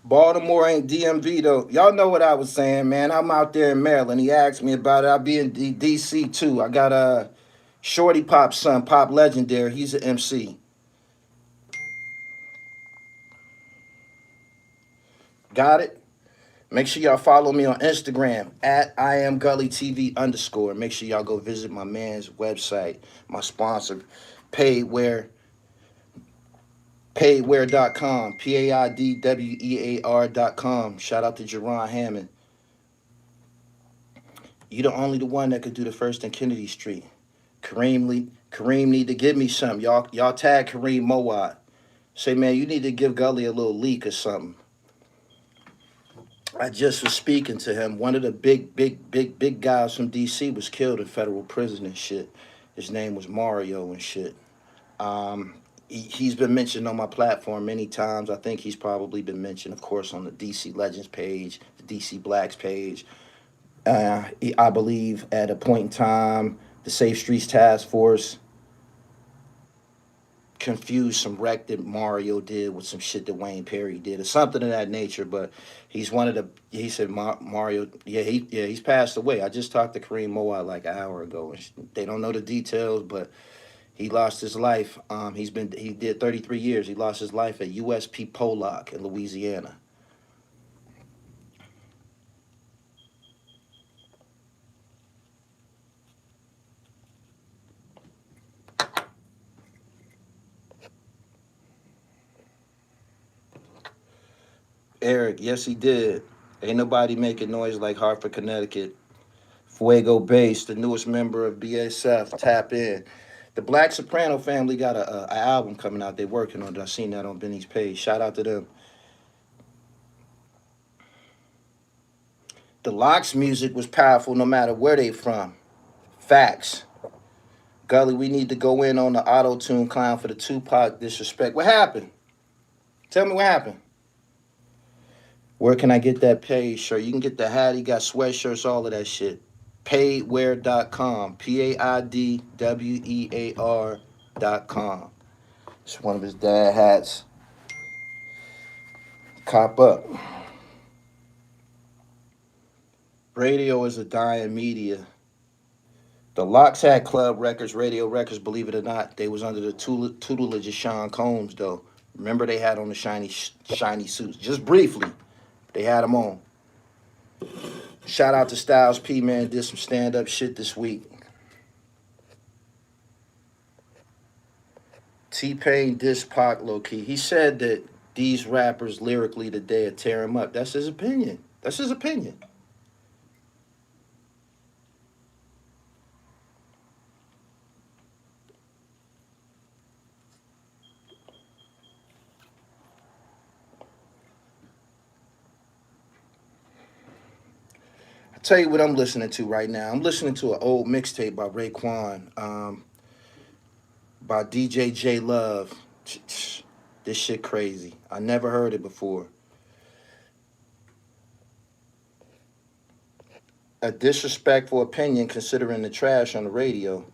A: Baltimore ain't DMV though. Y'all know what I was saying, man. I'm out there in Maryland. He asked me about it. I'll be in DC too. I got Shorty Pop's son, Pop Legendary. He's an MC. Got it? Make sure y'all follow me on Instagram at I am Gully TV _ Make sure y'all go visit my man's website, my sponsor, Paidwear, paidwear.com, paidwear.com. Shout out to Jerron Hammond. You the only the one that could do the first in Kennedy Street. Kareem need to give me something. Y'all tag Kareem Mowat. Say, man, you need to give Gully a little leak or something. I just was speaking to him. One of the big guys from DC was killed in federal prison and shit. His name was Mario and shit. He's been mentioned on my platform many times. I think he's probably been mentioned, of course, on the DC Legends page, the DC Blacks page. I believe at a point in time, the Safe Streets Task Force confused some wreck that Mario did with some shit that Wayne Perry did or something of that nature. But he's one of the. He said Mario. He's passed away. I just talked to Kareem Mowat like an hour ago. They don't know the details, but he lost his life. He did 33 years. He lost his life at USP Pollock in Louisiana. Eric, yes, he did. Ain't nobody making noise like Hartford, Connecticut. Fuego Bass, the newest member of BSF, tap in. The Black Soprano family got a album coming out. They working on it. I seen that on Benny's page. Shout out to them. The Locks music was powerful no matter where they from. Facts. Gully, we need to go in on the auto-tune clown for the Tupac disrespect. What happened? Tell me what happened. Where can I get that paid shirt? You can get the hat. He got sweatshirts, all of that shit. Paidwear.com. PAIDWEAR.com. It's one of his dad hats. Cop up. Radio is a dying media. The Locks had club records, radio records, believe it or not. They was under the tutelage of Sean Combs, though. Remember they had on the shiny suits. Just briefly, they had them on. Shout out to Styles P, man. Did some stand-up shit this week. T-Pain diss Pac low-key. He said that these rappers lyrically today are tear him up. That's his opinion. That's his opinion. Tell you what I'm listening to right now. I'm listening to an old mixtape by Raekwon, by DJ J Love. This shit crazy. I never heard it before. A disrespectful opinion considering the trash on the radio.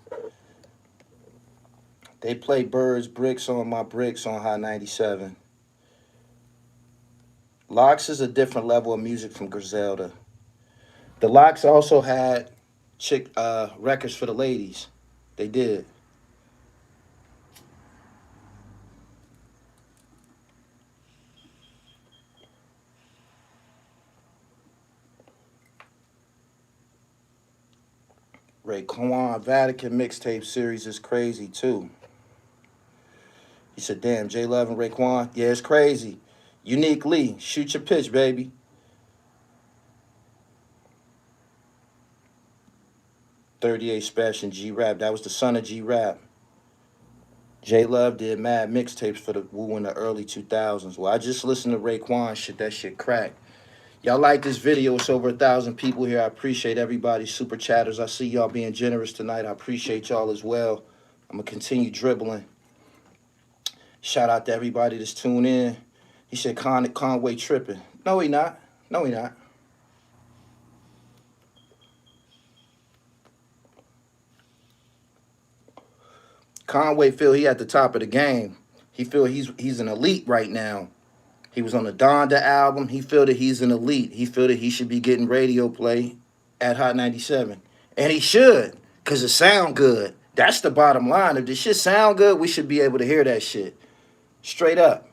A: They play Birds Bricks on My Bricks on High 97. Locks is a different level of music from Griselda. The Locks also had records for the ladies. They did. Raekwon Vatican mixtape series is crazy too. He said, damn, J Love and Raekwon. Yeah, it's crazy. Unique Lee, shoot your pitch, baby. 38 Special G Rap. That was the son of G Rap. J Love did mad mixtapes for the Wu in the early 2000s. Well, I just listened to Raekwon shit. That shit crack. Y'all like this video? It's over 1,000 people here. I appreciate everybody. Super chatters. I see y'all being generous tonight. I appreciate y'all as well. I'm going to continue dribbling. Shout out to everybody that's tuned in. He said Conway tripping. No, he not. No, he not. Conway feel he at the top of the game. He feel he's an elite right now. He was on the Donda album. He feel that he's an elite. He feel that he should be getting radio play at Hot 97. And he should, because it sound good. That's the bottom line. If the shit sound good, we should be able to hear that shit. Straight up.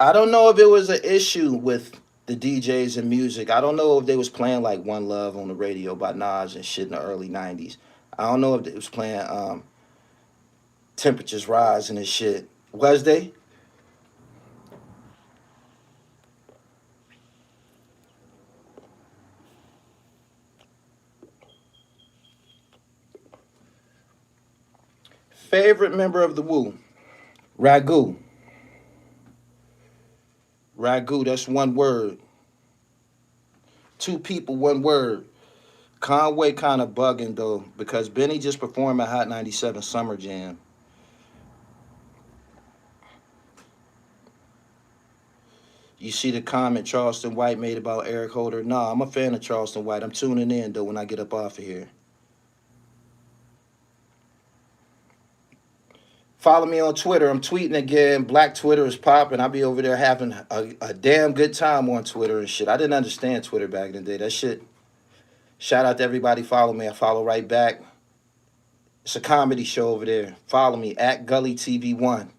A: I don't know if it was an issue with the DJs and music. I don't know if they was playing like One Love on the radio by Nas and shit in the early 90s. I don't know if they was playing Temperatures Rising and shit. Was they? Favorite member of the Wu? Ragu. Ragu, that's one word. Two people, one word. Conway kind of bugging though, because Benny just performed at Hot 97 Summer Jam. You see the comment Charleston White made about Eric Holder? Nah, I'm a fan of Charleston White. I'm tuning in though when I get up off of here. Follow me on Twitter. I'm tweeting again. Black Twitter is popping. I'll be over there having a damn good time on Twitter and shit. I didn't understand Twitter back in the day. That shit. Shout out to everybody. Follow me. I follow right back. It's a comedy show over there. Follow me at Gully TV 1.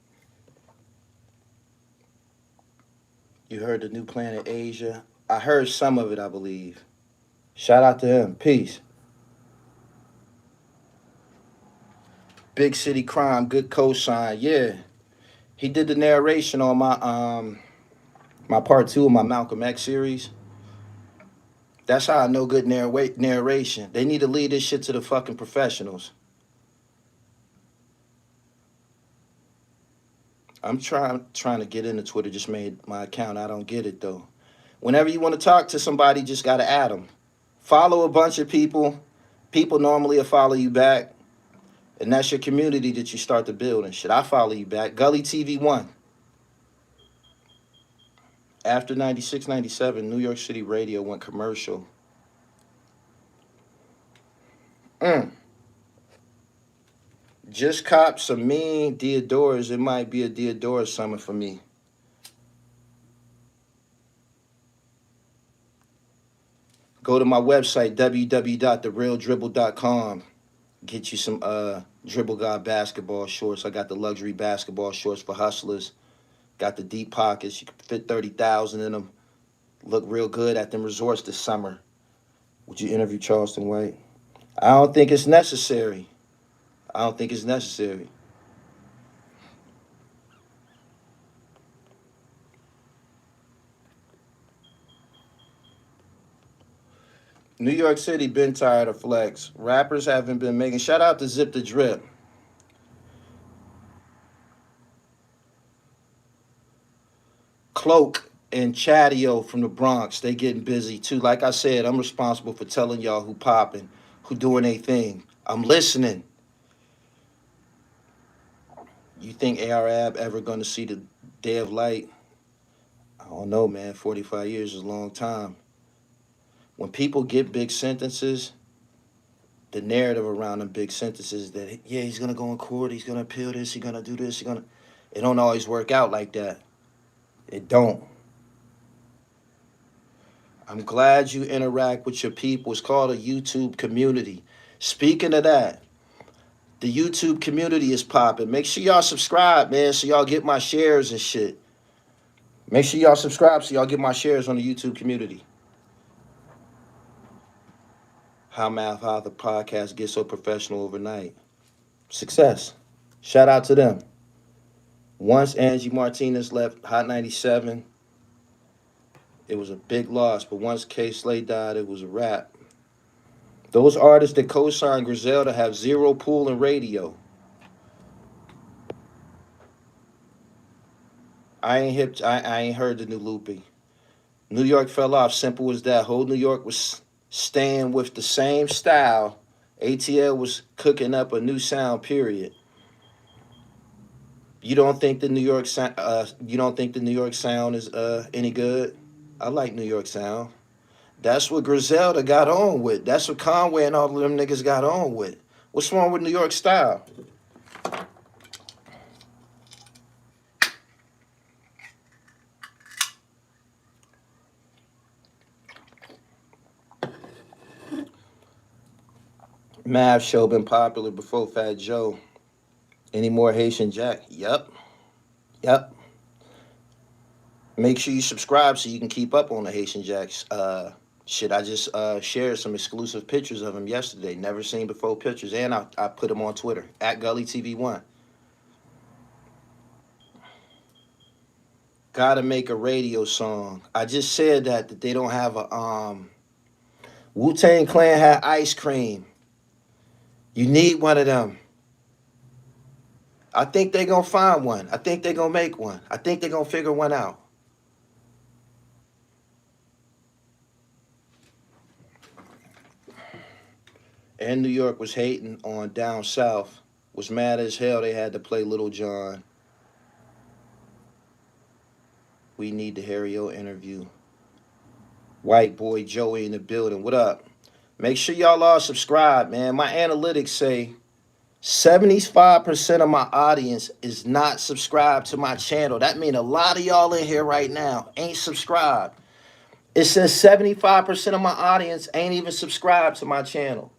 A: You heard the new Planet Asia? I heard some of it, I believe. Shout out to him. Peace. Big City Crime, good cosign. Yeah. He did the narration on my part 2 of my Malcolm X series. That's how I know good narration. They need to lead this shit to the fucking professionals. I'm trying to get into Twitter. Just made my account. I don't get it though. Whenever you want to talk to somebody, just gotta add them. Follow a bunch of people. People normally will follow you back. And that's your community that you start to build and shit. I follow you back. Gully TV 1. After 96, 97, New York City radio went commercial. Just cop some mean Deodoras. It might be a Deodora summer for me. Go to my website, www.therealdribble.com. Get you some Dribble God basketball shorts. I got the luxury basketball shorts for hustlers. Got the deep pockets. You can fit 30,000 in them. Look real good at them resorts this summer. Would you interview Charleston White? I don't think it's necessary. I don't think it's necessary. New York City been tired of Flex. Rappers haven't been making. Shout out to Zip the Drip. Cloak and Chatio from the Bronx, they getting busy too. Like I said, I'm responsible for telling y'all who popping, who doing their thing. I'm listening. You think ARAB ever gonna see the day of light? I don't know, man. 45 years is a long time. When people get big sentences, the narrative around them big sentences that yeah, he's gonna go in court, he's gonna appeal this, he's gonna do this, he's gonna. It don't always work out like that. It don't. I'm glad you interact with your people. It's called a YouTube community. Speaking of that, the YouTube community is popping. Make sure y'all subscribe, man, so y'all get my shares and shit. Make sure y'all subscribe so y'all get my shares on the YouTube community. How the podcast gets so professional overnight. Success. Shout out to them. Once Angie Martinez left Hot 97, it was a big loss. But once K Slay died, it was a wrap. Those artists that co-signed Griselda have zero pull in radio. I ain't heard the new Loopy. New York fell off. Simple as that. Whole New York was staying with the same style. ATL was cooking up a new sound. Period. You don't think the New York sound is any good? I like New York sound. That's what Griselda got on with. That's what Conway and all of them niggas got on with. What's wrong with New York style? Mav show been popular before Fat Joe. Any more Haitian Jack? Yep. Yep. Make sure you subscribe so you can keep up on the Haitian Jacks. Shit, I just shared some exclusive pictures of him yesterday. Never seen before pictures. And I put them on Twitter, at Gully TV 1. Gotta make a radio song. I just said that they don't have a Wu-Tang Clan had ice cream. You need one of them. I think they're gonna find one. I think they're gonna make one. I think they're gonna figure one out. And New York was hating on down south. Was mad as hell they had to play Little John. We need to hear your interview. White boy Joey in the building. What up? Make sure y'all all subscribe, man. My analytics say 75% of my audience is not subscribed to my channel. That means a lot of y'all in here right now ain't subscribed. It says 75% of my audience ain't even subscribed to my channel.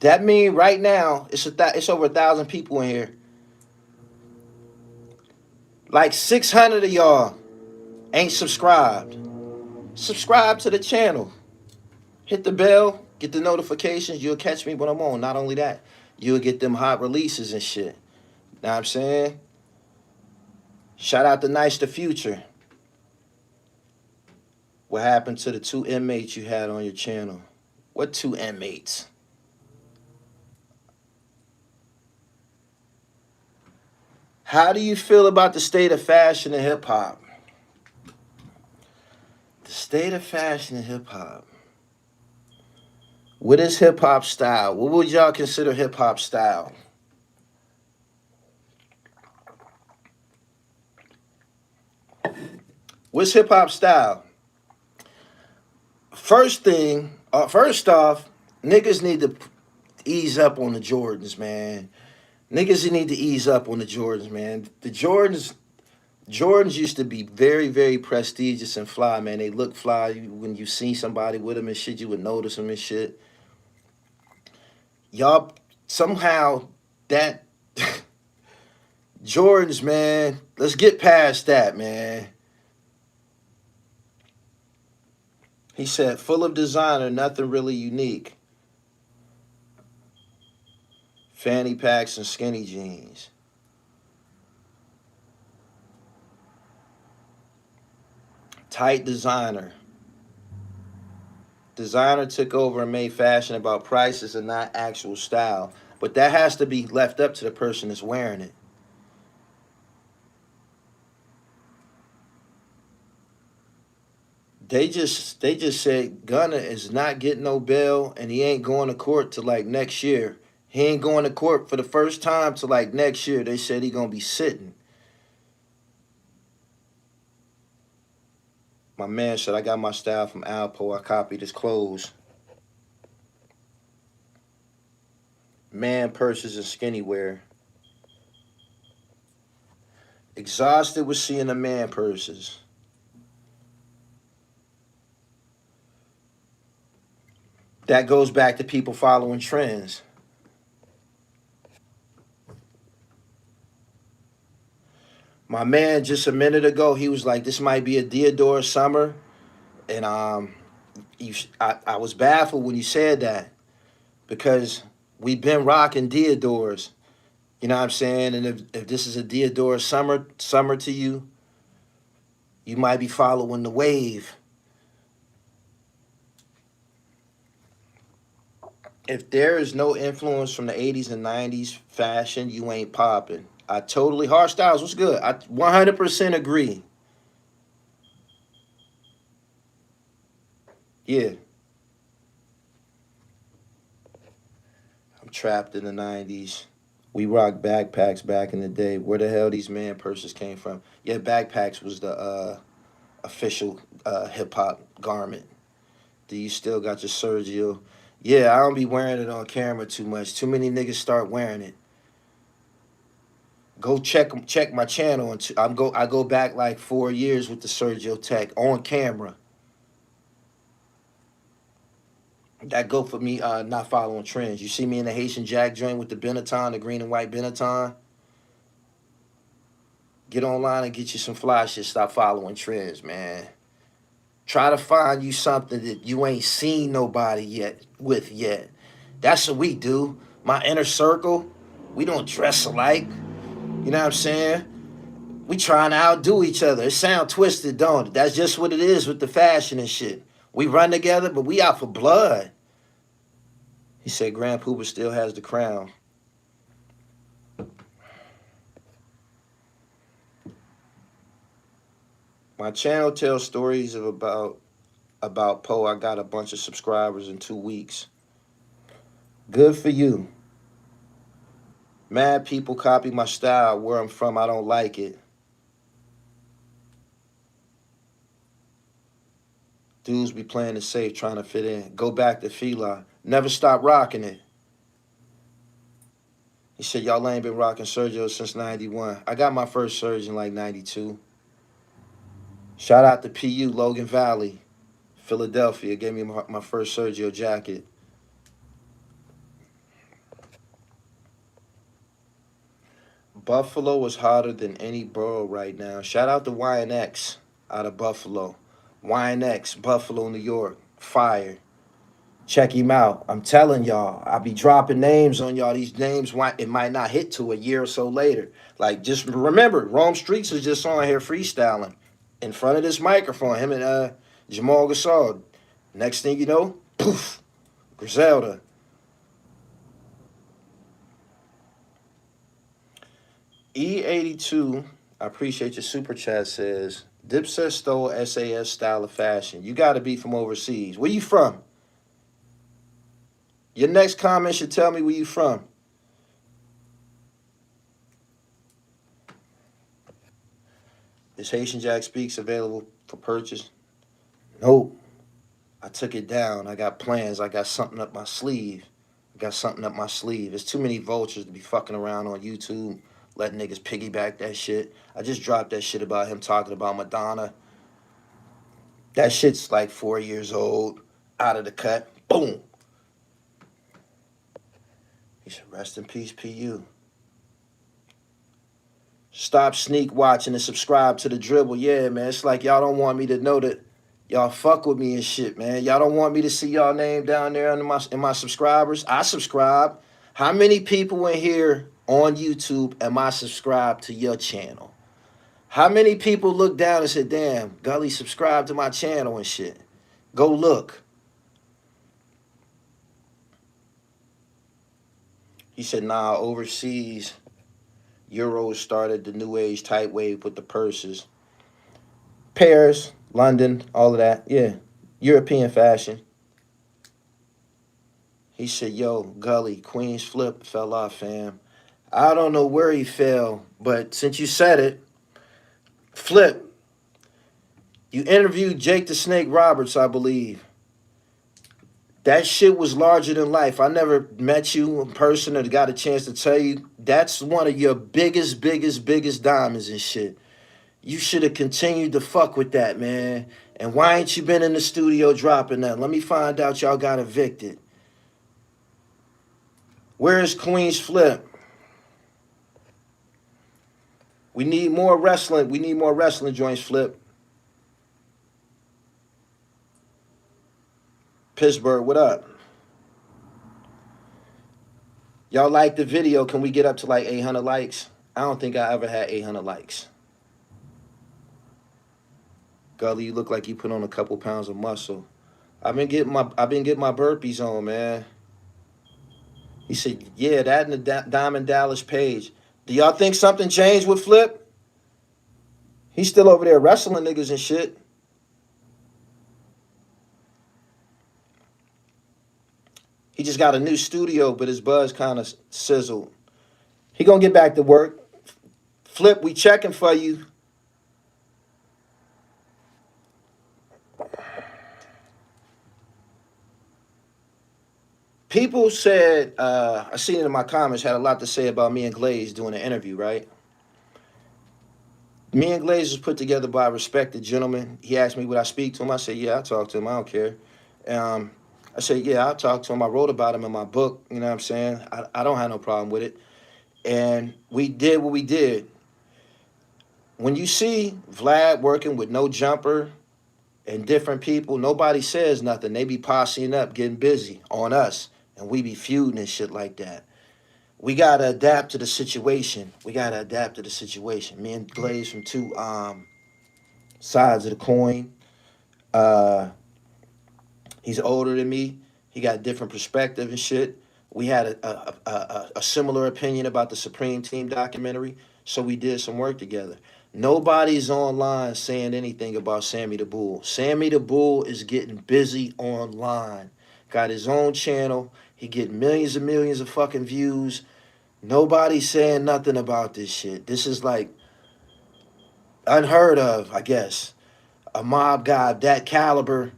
A: That means right now it's over 1,000 people in here. Like 600 of y'all ain't subscribed. Subscribe to the channel. Hit the bell. Get the notifications. You'll catch me when I'm on. Not only that, you'll get them hot releases and shit. Know what I'm saying? Shout out to Nice the Future. What happened to the 2 inmates you had on your channel? What 2 inmates? How do you feel about the state of fashion in hip-hop? The state of fashion in hip-hop. What is hip-hop style? What would y'all consider hip-hop style? What's hip-hop style? First off, niggas need to ease up on the Jordans, man. Niggas need to ease up on the Jordans, man. The Jordans used to be very, very prestigious and fly, man. They look fly. When you see somebody with them and shit, you would notice them and shit. Y'all, somehow, that... Jordans, man. Let's get past that, man. He said, full of designer, nothing really unique. Fanny packs and skinny jeans. Tight designer. Designer took over and made fashion about prices and not actual style. But that has to be left up to the person that's wearing it. They just said Gunna is not getting no bail and he ain't going to court till like next year. He ain't going to court for the first time till like next year. They said he gonna be sitting. My man said I got my style from Alpo. I copied his clothes. Man purses and skinny wear. Exhausted with seeing the man purses. That goes back to people following trends. My man just a minute ago, he was like, "This might be a Theodore summer," and I was baffled when you said that because we've been rocking Theodores. You know what I'm saying? And if this is a Theodore summer to you, you might be following the wave. If there is no influence from the 80s and 90s fashion, you ain't popping. I totally, Hard Styles, what's good? I 100% agree. Yeah, I'm trapped in the 90s. We rocked backpacks back in the day. Where the hell these man purses came from? Yeah, backpacks was the official hip hop garment. Do you still got your Sergio? Yeah, I don't be wearing it on camera too much. Too many niggas start wearing it. Go check my channel. And I go back like 4 years with the Sergio Tech on camera. That go for me not following trends. You see me in the Haitian Jack joint with the Benetton, the green and white Benetton. Get online and get you some fly shit. Stop following trends, man. Try to find you something that you ain't seen nobody yet. That's what we do. My inner circle, we don't dress alike. You know what I'm saying? We trying to outdo each other. It sound twisted, don't it? That's just what it is with the fashion and shit. We run together, but we out for blood. He said Grand Pooper still has the crown. My channel tells stories of about Poe. I got a bunch of subscribers in 2 weeks. Good for you. Mad people copy my style. Where I'm from, I don't like it. Dudes be playing it safe, trying to fit in. Go back to Fila. Never stop rocking it. He said, y'all ain't been rocking Sergio since 91. I got my first Serge in like 92. Shout out to PU, Logan Valley, Philadelphia. Gave me my first Sergio jacket. Buffalo is hotter than any borough right now. Shout out to YNX out of Buffalo. YNX, Buffalo, New York. Fire. Check him out. I'm telling y'all, I be dropping names on y'all. These names, it might not hit to a year or so later. Like, just remember, Rome Streets is just on here freestyling in front of this microphone. Him and Jamal Gasol. Next thing you know, poof, Griselda. E82, I appreciate your super chat, says, Dipset stole SAS style of fashion. You got to be from overseas. Where you from? Your next comment should tell me where you from. Is Haitian Jack Speaks available for purchase? Nope. I took it down. I got plans. I got something up my sleeve. There's too many vultures to be fucking around on YouTube, letting niggas piggyback that shit. I just dropped that shit about him talking about Madonna. That shit's like 4 years old, out of the cut. Boom. He said, rest in peace, PU. Stop sneak watching and subscribe to the dribble. Yeah, man. It's like y'all don't want me to know that y'all fuck with me and shit, man. Y'all don't want me to see y'all name down there in my subscribers. I subscribe. How many people in here on YouTube am I subscribed to your channel? How many people look down and say, damn, Gully subscribed to my channel and shit? Go look. He said, nah, overseas, Euros started the new age tight wave with the purses. Paris, London, all of that. Yeah, European fashion. He said, "Yo, Gully, Queens Flip fell off, fam. I don't know where he fell, but since you said it, Flip, you interviewed Jake the Snake Roberts, I believe. That shit was larger than life. I never met you in person or got a chance to tell you. That's one of your biggest diamonds and shit. You should have continued to fuck with that, man. And why ain't you been in the studio dropping that? Let me find out y'all got evicted. Where is Queen's Flip? We need more wrestling. We need more wrestling joints, Flip. Pittsburgh, what up? Y'all like the video? Can we get up to like 800 likes? I don't think I ever had 800 likes. Gully, you look like you put on a couple pounds of muscle. I've been getting my burpees on, man. He said, yeah, that and the Diamond Dallas page. Do y'all think something changed with Flip? He's still over there wrestling niggas and shit. He just got a new studio, but his buzz kind of sizzled. He gonna get back to work. Flip, we checking for you. People said, I seen it in my comments, had a lot to say about me and Glaze doing an interview, right? Me and Glaze was put together by a respected gentleman. He asked me would I speak to him. I said, yeah, I talk to him. I don't care. Um, I said, yeah, I'll talk to him. I wrote about him in my book. You know what I'm saying? I don't have no problem with it. And we did what we did. When you see Vlad working with no jumper and different people, nobody says nothing. They be posseing up, getting busy on us. And we be feuding and shit like that. We gotta adapt to the situation. We gotta adapt to the situation. Me and Glaze from two sides of the coin. Uh, he's older than me. He got a different perspective and shit. We had a similar opinion about the Supreme Team documentary, so we did some work together. Nobody's online saying anything about Sammy the Bull. Sammy the Bull is getting busy online. Got his own channel. He getting millions of fucking views. Nobody's saying nothing about this shit. This is like unheard of, I guess. A mob guy of that caliber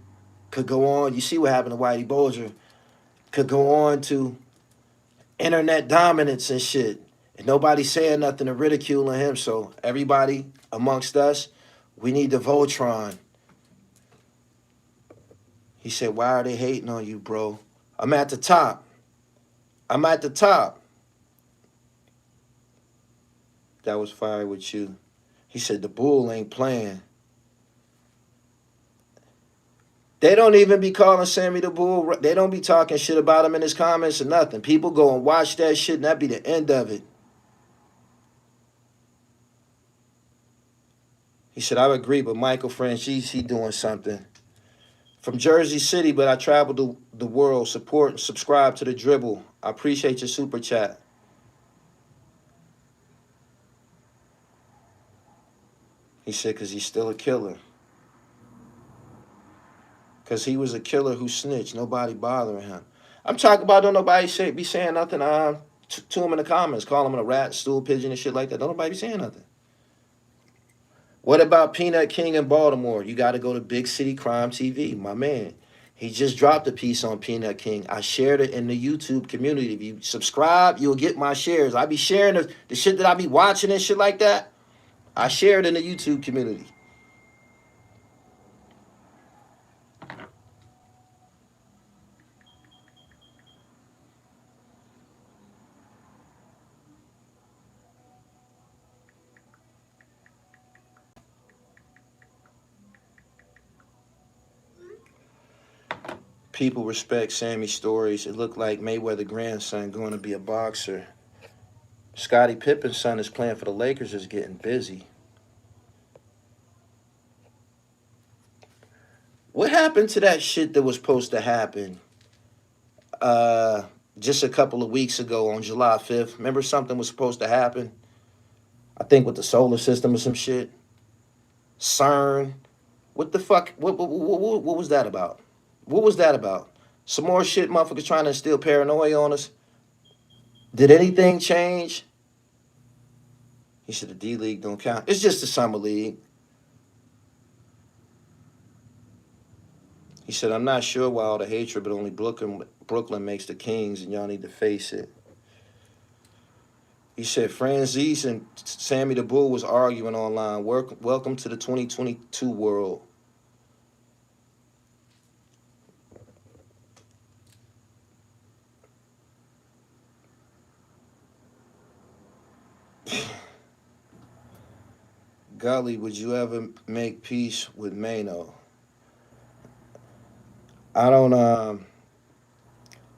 A: could go on. You see what happened to Whitey Bulger. Could go on to internet dominance and shit. And nobody saying nothing to ridiculing him. So everybody amongst us, we need the Voltron. He said, why are they hating on you, bro? I'm at the top. I'm at the top. That was fire with you. He said, the bull ain't playing. They don't even be calling Sammy the Bull. They don't be talking shit about him in his comments or nothing. People go and watch that shit and that be the end of it. He said, I agree, but Michael Franchise, he doing something. From Jersey City, but I travel the world. Support and subscribe to the dribble. I appreciate your super chat. He said, because he's still a killer. Because he was a killer who snitched. Nobody bothering him. I'm talking about don't nobody be saying nothing to him in the comments. Call him a rat, stool pigeon and shit like that. Don't nobody be saying nothing. What about Peanut King in Baltimore? You got to go to Big City Crime TV. My man. He just dropped a piece on Peanut King. I shared it in the YouTube community. If you subscribe, you'll get my shares. I be sharing the shit that I be watching and shit like that. I share it in the YouTube community. People respect Sammy's stories. It looked like Mayweather grandson going to be a boxer. Scottie Pippen's son is playing for the Lakers, is getting busy. What happened to that shit that was supposed to happen just a couple of weeks ago on July 5th? Remember something was supposed to happen? I think with the solar system or some shit. CERN. What the fuck? What was that about? What was that about? Some more shit, motherfuckers trying to instill paranoia on us. Did anything change? He said the D League don't count. It's just the summer league. He said, I'm not sure why all the hatred, but only Brooklyn makes the Kings, and y'all need to face it. He said, Franzese and Sammy the Bull was arguing online. Welcome to the 2022 world. Gully, would you ever make peace with Mano? I don't,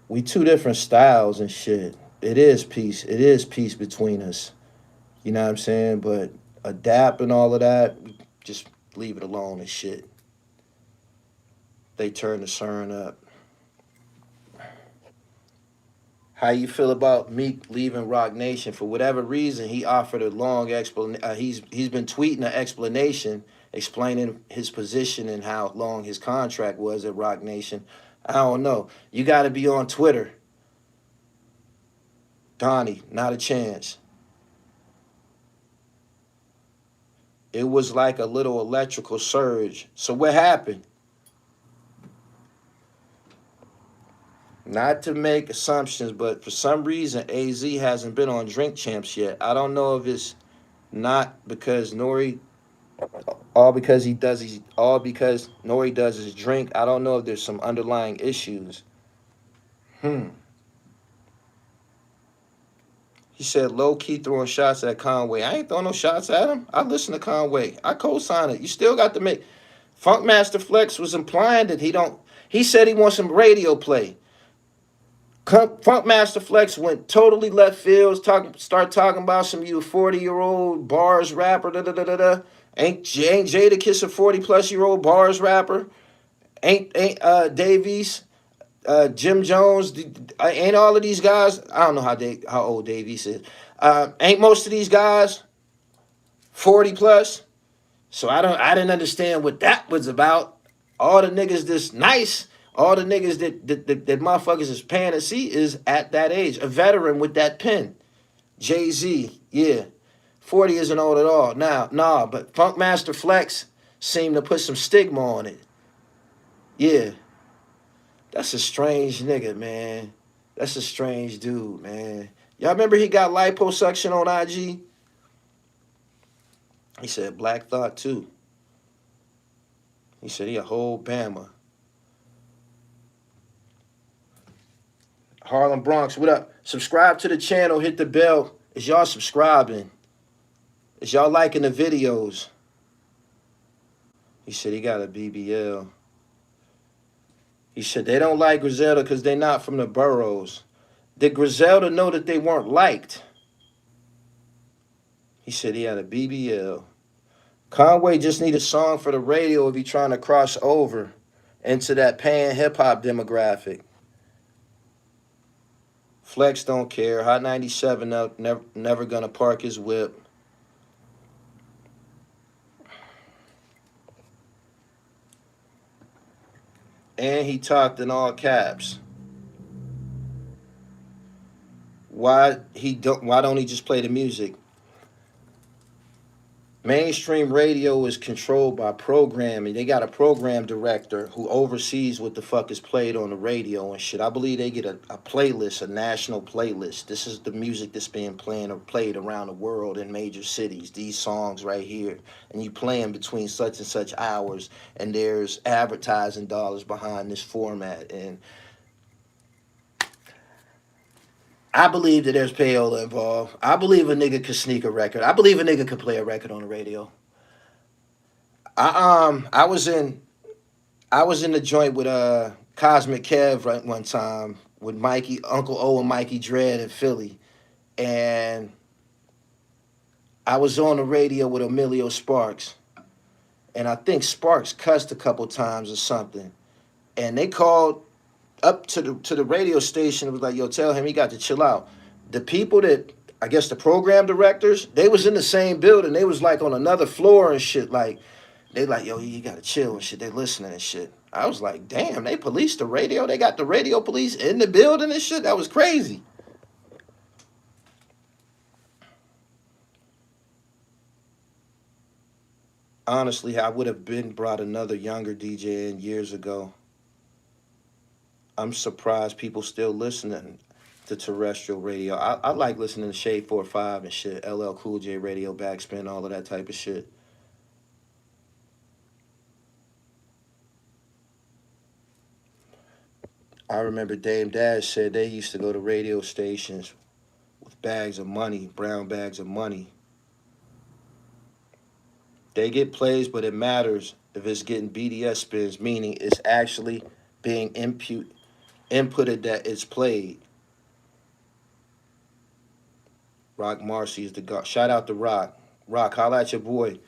A: we two different styles and shit. It is peace. It is peace between us. You know what I'm saying? But adapt and all of that, just leave it alone and shit. They turn the CERN up. How you feel about Meek leaving Rock Nation? For whatever reason, he offered a long explanation. He's been tweeting an explanation explaining his position and how long his contract was at Rock Nation. I don't know. You got to be on Twitter. Donnie, not a chance. It was like a little electrical surge. So what happened? Not to make assumptions, but for some reason, AZ hasn't been on Drink Champs yet. I don't know if it's not because Nori, all because Nori does his drink. I don't know if there's some underlying issues. He said low-key throwing shots at Conway. I ain't throwing no shots at him. I listen to Conway. I co-sign it. You still got to make... Funkmaster Flex was implying that he don't... He said he wants some radio play. Funkmaster Flex went totally left field, start talking about some you 40-year-old bars rapper, Ain't Jada Kiss a 40-plus-year-old bars rapper? Ain't Davies, Jim Jones, ain't all of these guys, I don't know how old Davies is. Ain't most of these guys 40 plus? So I didn't understand what that was about. All the niggas that's nice, all the niggas that motherfuckers is paying to see is at that age. A veteran with that pen. Jay-Z, yeah. 40 isn't old at all. Nah, but Funkmaster Flex seemed to put some stigma on it. Yeah. That's a strange nigga, man. That's a strange dude, man. Y'all remember he got liposuction on IG? He said Black Thought too. He said he a whole Bama. Harlem Bronx, what up? Subscribe to the channel, hit the bell. Is y'all subscribing? Is y'all liking the videos? He said he got a BBL. He said they don't like Griselda because they're not from the boroughs. Did Griselda know that they weren't liked? He said he had a BBL. Conway just need a song for the radio if he trying to cross over into that paying hip-hop demographic. Flex don't care. Hot 97 up, never gonna park his whip. And he talked in all caps. Why don't he just play the music? Mainstream radio is controlled by programming. They got a program director who oversees what the fuck is played on the radio and shit. I believe they get a playlist, a national playlist. This is the music that's being played around the world in major cities. These songs right here. And you play them between such and such hours. And there's advertising dollars behind this format. And I believe that there's payola involved. I believe a nigga could sneak a record. I believe a nigga could play a record on the radio. I was in the joint with Cosmic Kev right one time with Mikey, Uncle O and Mikey Dread in Philly. And I was on the radio with Omillio Sparks. And I think Sparks cussed a couple times or something. And they called up to the radio station. It was like, yo, tell him he got to chill out. The people that, I guess the program directors, they was in the same building. They was like on another floor and shit. Like, They like, yo, you gotta chill and shit. They listening and shit. I was like, damn, they policed the radio. They got the radio police in the building and shit. That was crazy. Honestly, I would have been brought another younger DJ in years ago. I'm surprised people still listening to terrestrial radio. I like listening to Shade 45 and shit, LL Cool J radio, Backspin, all of that type of shit. I remember Dame Dash said they used to go to radio stations with bags of money, brown bags of money. They get plays, but it matters if it's getting BDS spins, meaning it's actually being inputted that it's played. Rock Marcy is the god. Shout out to Rock. Rock, holla at your boy.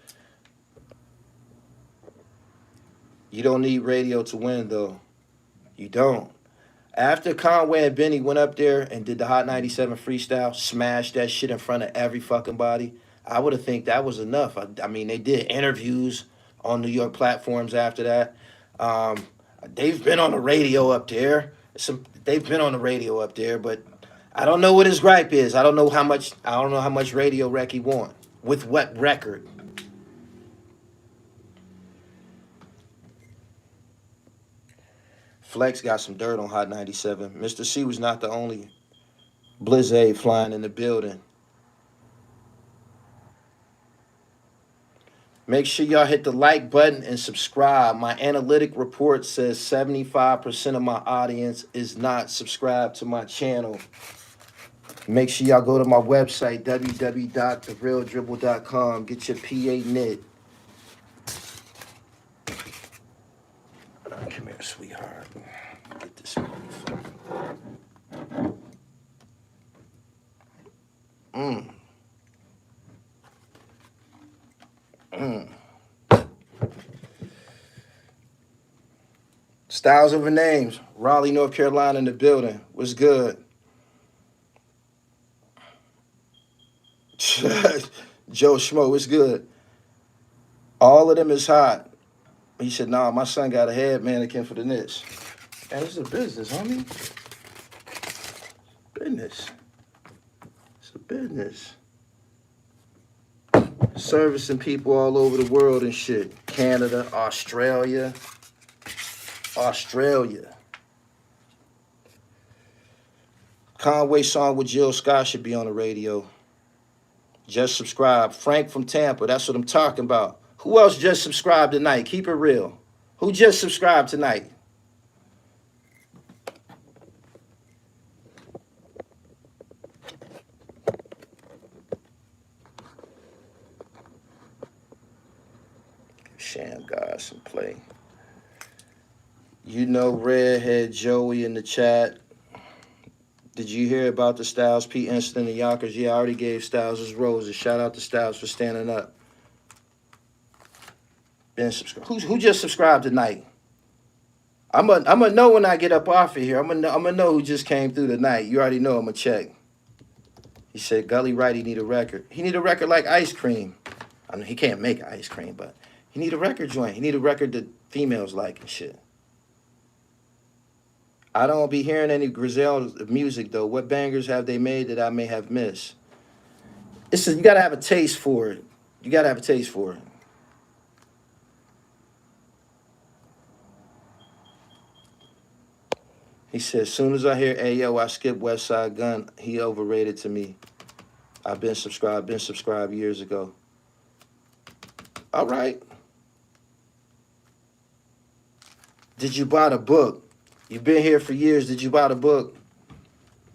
A: You don't need radio to win, though. You don't. After Conway and Benny went up there and did the Hot 97 freestyle, smashed that shit in front of every fucking body, I would have think that was enough. I mean, they did interviews on New York platforms after that. They've been on the radio up there. They've been on the radio up there, but I don't know what his gripe is. I don't know how much radio rec he want. With what record? Flex got some dirt on Hot 97. Mr. C was not the only Blizzade flying in the building. Make sure y'all hit the like button and subscribe. My analytic report says 75% of my audience is not subscribed to my channel. Make sure y'all go to my website, www.therealdribble.com. Get your PA knit. Come here, sweetheart. Get this motherfucker. Styles over names. Raleigh, North Carolina in the building. What's good? Joe Schmo, what's good? All of them is hot. He said, nah, my son got a head mannequin for the Knicks. Man, this is a business, homie. Business. It's a business. Servicing people all over the world and shit. Canada, Australia. Conway song with Jill Scott should be on the radio. Just subscribe. Frank from Tampa, that's what I'm talking about. Who else just subscribed tonight? Keep it real. Who just subscribed tonight? Sham God some play. You know Redhead Joey in the chat. Did you hear about the Styles P incident in Yonkers? Yeah, I already gave Styles his roses. Shout out to Styles for standing up. Been subscribed. Who just subscribed tonight? I'm gonna know when I get up off of here. I'm gonna know who just came through tonight. You already know. I'm gonna check. He said Gully right. He need a record. He need a record like Ice Cream. I mean, he can't make ice cream, but he need a record joint. He need a record that females like and shit. I don't be hearing any Griselda music though. What bangers have they made that I may have missed? You gotta have a taste for it. You gotta have a taste for it. He said, as soon as I hear Ayo, I skip West Side Gun. He overrated to me. I've been subscribed years ago. All right. Did you buy the book? You've been here for years. Did you buy the book?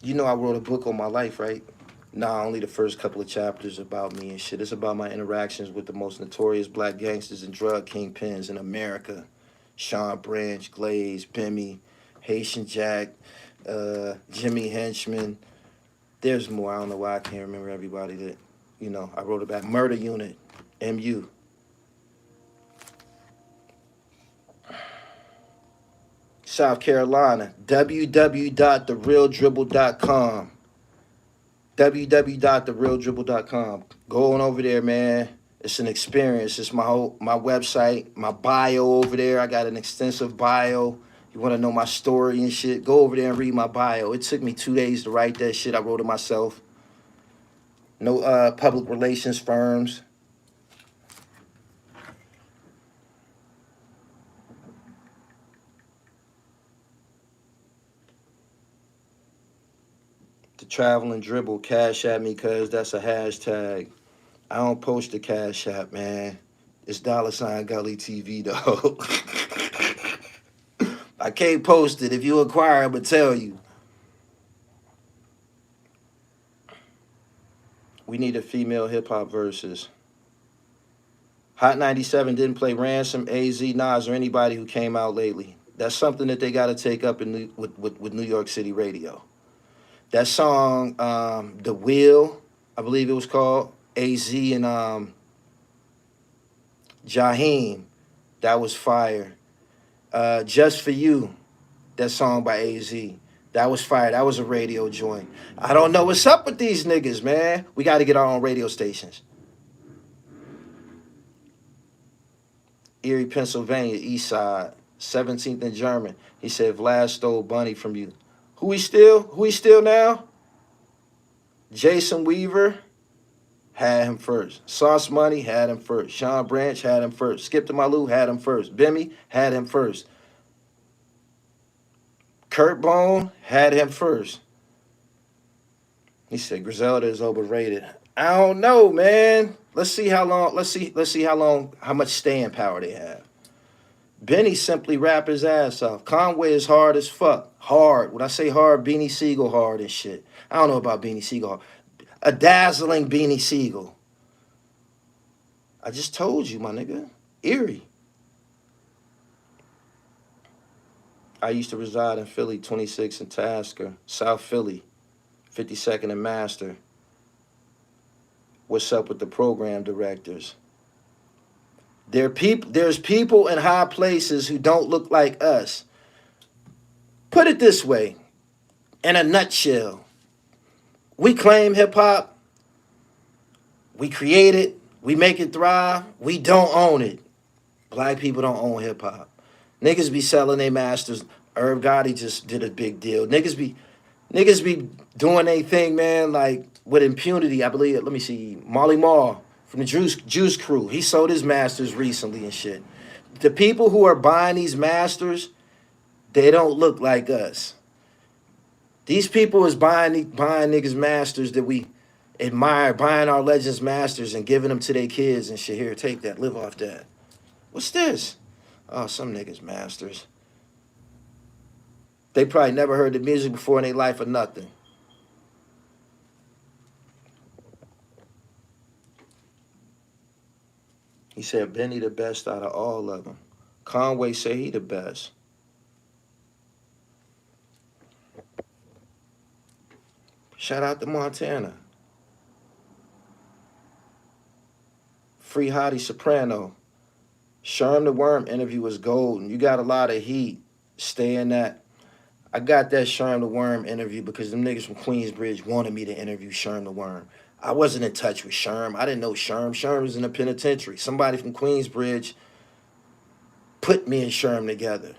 A: You know I wrote a book on my life, right? Nah, only the first couple of chapters about me and shit. It's about my interactions with the most notorious black gangsters and drug kingpins in America. Sean Branch, Glaze, Bimmy, Haitian Jack, Jimmy Henchman. There's more. I don't know why I can't remember everybody that, I wrote about. Murder Unit, MU. South Carolina, www.therealdribble.com. www.therealdribble.com. Go on over there, man. It's an experience. It's my website, my bio over there. I got an extensive bio. You want to know my story and shit? Go over there and read my bio. It took me 2 days to write that shit. I wrote it myself. No public relations firms. The travel and dribble, cash at me, cuz that's a hashtag. I don't post the cash app, man. It's $ Gully TV, though. I can't post it. If you inquire, I'm going to tell you. We need a female hip-hop versus. Hot 97 didn't play Ransom, AZ, Nas, or anybody who came out lately. That's something that they got to take up with New York City radio. That song, The Wheel, I believe it was called, AZ and Jaheim, that was fire. Just For You, that song by AZ, that was fire. That was a radio joint. I don't know what's up with these niggas, man. We got to get our own radio stations. Erie, Pennsylvania, East Side, 17th and German. He said Vlad stole Bunny from you. Who he steal? Who he steal now? Jason Weaver had him first. Sauce Money had him first. Sean Branch had him first. Skip to Malou had him first. Bimmy had him first. Kurt Bone had him first. He said Griselda is overrated. I don't know, man. Let's see how long. Let's see how much staying power they have. Benny simply rap his ass off. Conway is hard as fuck. Hard. When I say hard, Beanie Siegel hard and shit. I don't know about Beanie Siegel. A dazzling Beanie Siegel. I just told you, my nigga. Erie. I used to reside in Philly, 26 in Tasker, South Philly, 52nd and Master. What's up with the program directors? There's people in high places who don't look like us. Put it this way, in a nutshell, we claim hip-hop, we create it, we make it thrive, we don't own it. Black people don't own hip-hop. Niggas be selling their masters. Irv Gotti just did a big deal. Niggas be doing their thing, man, like with impunity. I believe, let me see, Marley Marl from the Juice Crew. He sold his masters recently and shit. The people who are buying these masters, they don't look like us. These people is buying niggas masters that we admire, buying our legends masters and giving them to their kids and shit. Here, take that, live off that. What's this? Oh, some niggas masters. They probably never heard the music before in their life or nothing. He said Benny the best out of all of them. Conway say he the best. Shout out to Montana. Free Hottie Soprano. Sherm the Worm interview was golden. You got a lot of heat. Stay in that. I got that Sherm the Worm interview because them niggas from Queensbridge wanted me to interview Sherm the Worm. I wasn't in touch with Sherm. I didn't know Sherm. Sherm was in the penitentiary. Somebody from Queensbridge put me and Sherm together.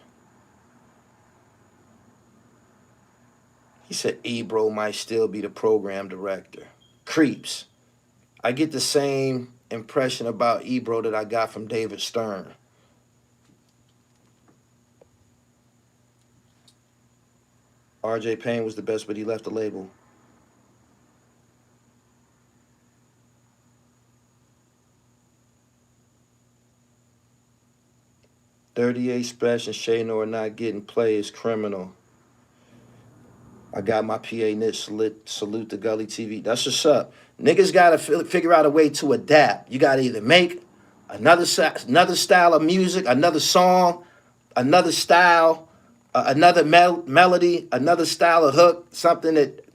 A: He said Ebro might still be the program director. Creeps. I get the same impression about Ebro that I got from David Stern. RJ Payne was the best, but he left the label. .38 Special and Shay Nor not getting play is criminal. I got my PA niche salute to Gully TV. That's what's up. Niggas got to figure out a way to adapt. You got to either make another style of music, another song, another style, another melody, another style of hook, something that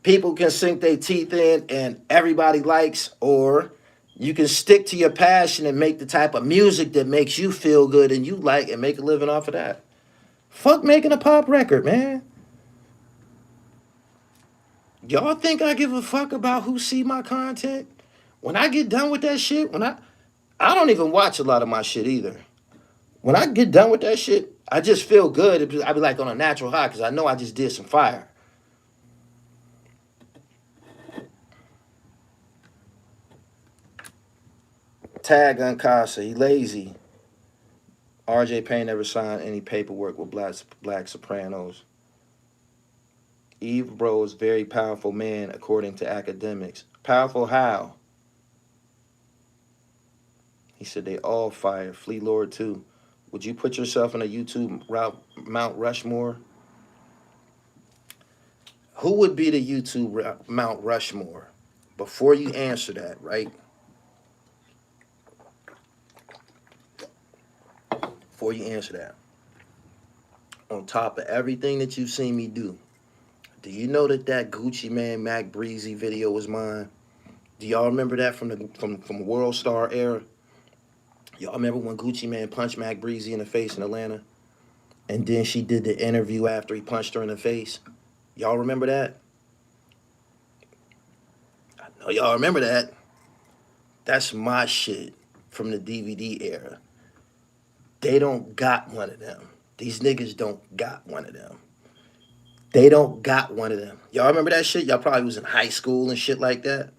A: people can sink their teeth in and everybody likes, or you can stick to your passion and make the type of music that makes you feel good and you like and make a living off of that. Fuck making a pop record, man. Y'all think I give a fuck about who see my content? When I get done with that shit, I don't even watch a lot of my shit either. When I get done with that shit, I just feel good. I be like on a natural high because I know I just did some fire. Tag Unkasa, he lazy. RJ Payne never signed any paperwork with Black Sopranos. Eve Bro is very powerful man according to academics. Powerful how? He said they all fire. Flea Lord too. Would you put yourself in a YouTube Mount Rushmore? Who would be the YouTube Mount Rushmore? Before you answer that, right? Before you answer that, on top of everything that you've seen me do you know that Gucci Man Mac Breezy video was mine? Do y'all remember that from World Star era? Y'all remember when Gucci Man punched Mac Breezy in the face in Atlanta? And then she did the interview after he punched her in the face? Y'all remember that? I know y'all remember that. That's my shit from the DVD era. They don't got one of them. These niggas don't got one of them. They don't got one of them. Y'all remember that shit? Y'all probably was in high school and shit like that.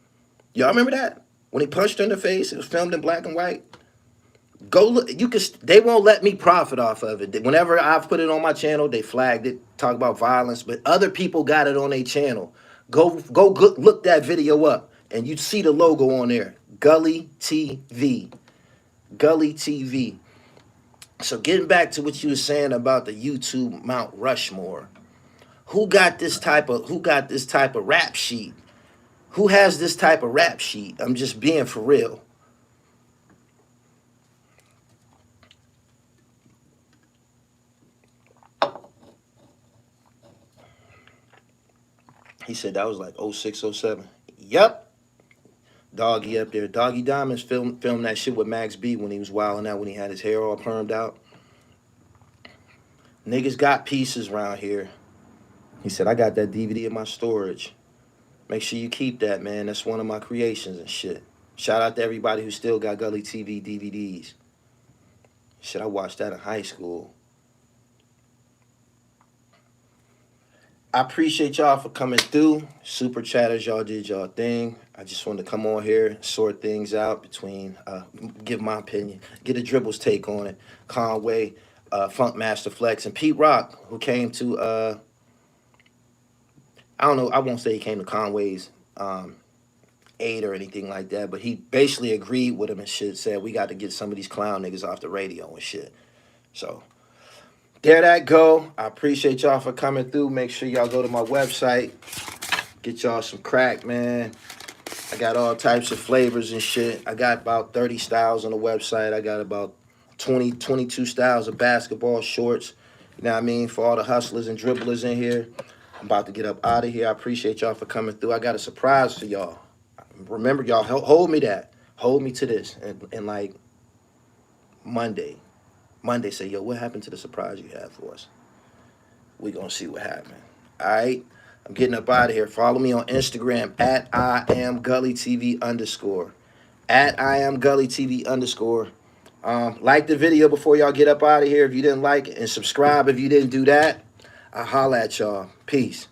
A: Y'all remember that? When he punched her in the face, it was filmed in black and white. Go look. You can. They won't let me profit off of it. Whenever I've put it on my channel, they flagged it. Talk about violence, but other people got it on their channel. Go look that video up, and you see the logo on there. Gully TV. Gully TV. So getting back to what you were saying about the YouTube Mount Rushmore. Who got this type of rap sheet? Who has this type of rap sheet? I'm just being for real. He said that was like 06, 07. Yep. Doggy up there. Doggy Diamonds filmed that shit with Max B when he was wilding out, when he had his hair all permed out. Niggas got pieces around here. He said, I got that DVD in my storage. Make sure you keep that, man. That's one of my creations and shit. Shout out to everybody who still got Gully TV DVDs. Shit, I watched that in high school. I appreciate y'all for coming through. Super chatters, y'all did y'all thing. I just wanted to come on here, sort things out between, give my opinion, get a Dribbles take on it. Conway, Funkmaster Flex, and Pete Rock, who came to, I don't know, I won't say he came to Conway's aid or anything like that, but he basically agreed with him and shit, said we got to get some of these clown niggas off the radio and shit. So there that go. I appreciate y'all for coming through. Make sure y'all go to my website. Get y'all some crack, man. I got all types of flavors and shit. I got about 30 styles on the website. I got about 22 styles of basketball shorts. You know what I mean? For all the hustlers and dribblers in here. I'm about to get up out of here. I appreciate y'all for coming through. I got a surprise for y'all. Remember, y'all, hold me that. Hold me to this. And like Monday, say, yo, what happened to the surprise you had for us? We gonna see what happened. All right? I'm getting up out of here. Follow me on Instagram at @IamGullyTV_. At @IamGullyTV_. Like the video before y'all get up out of here if you didn't like it, and subscribe if you didn't do that. I'll holla at y'all. Peace.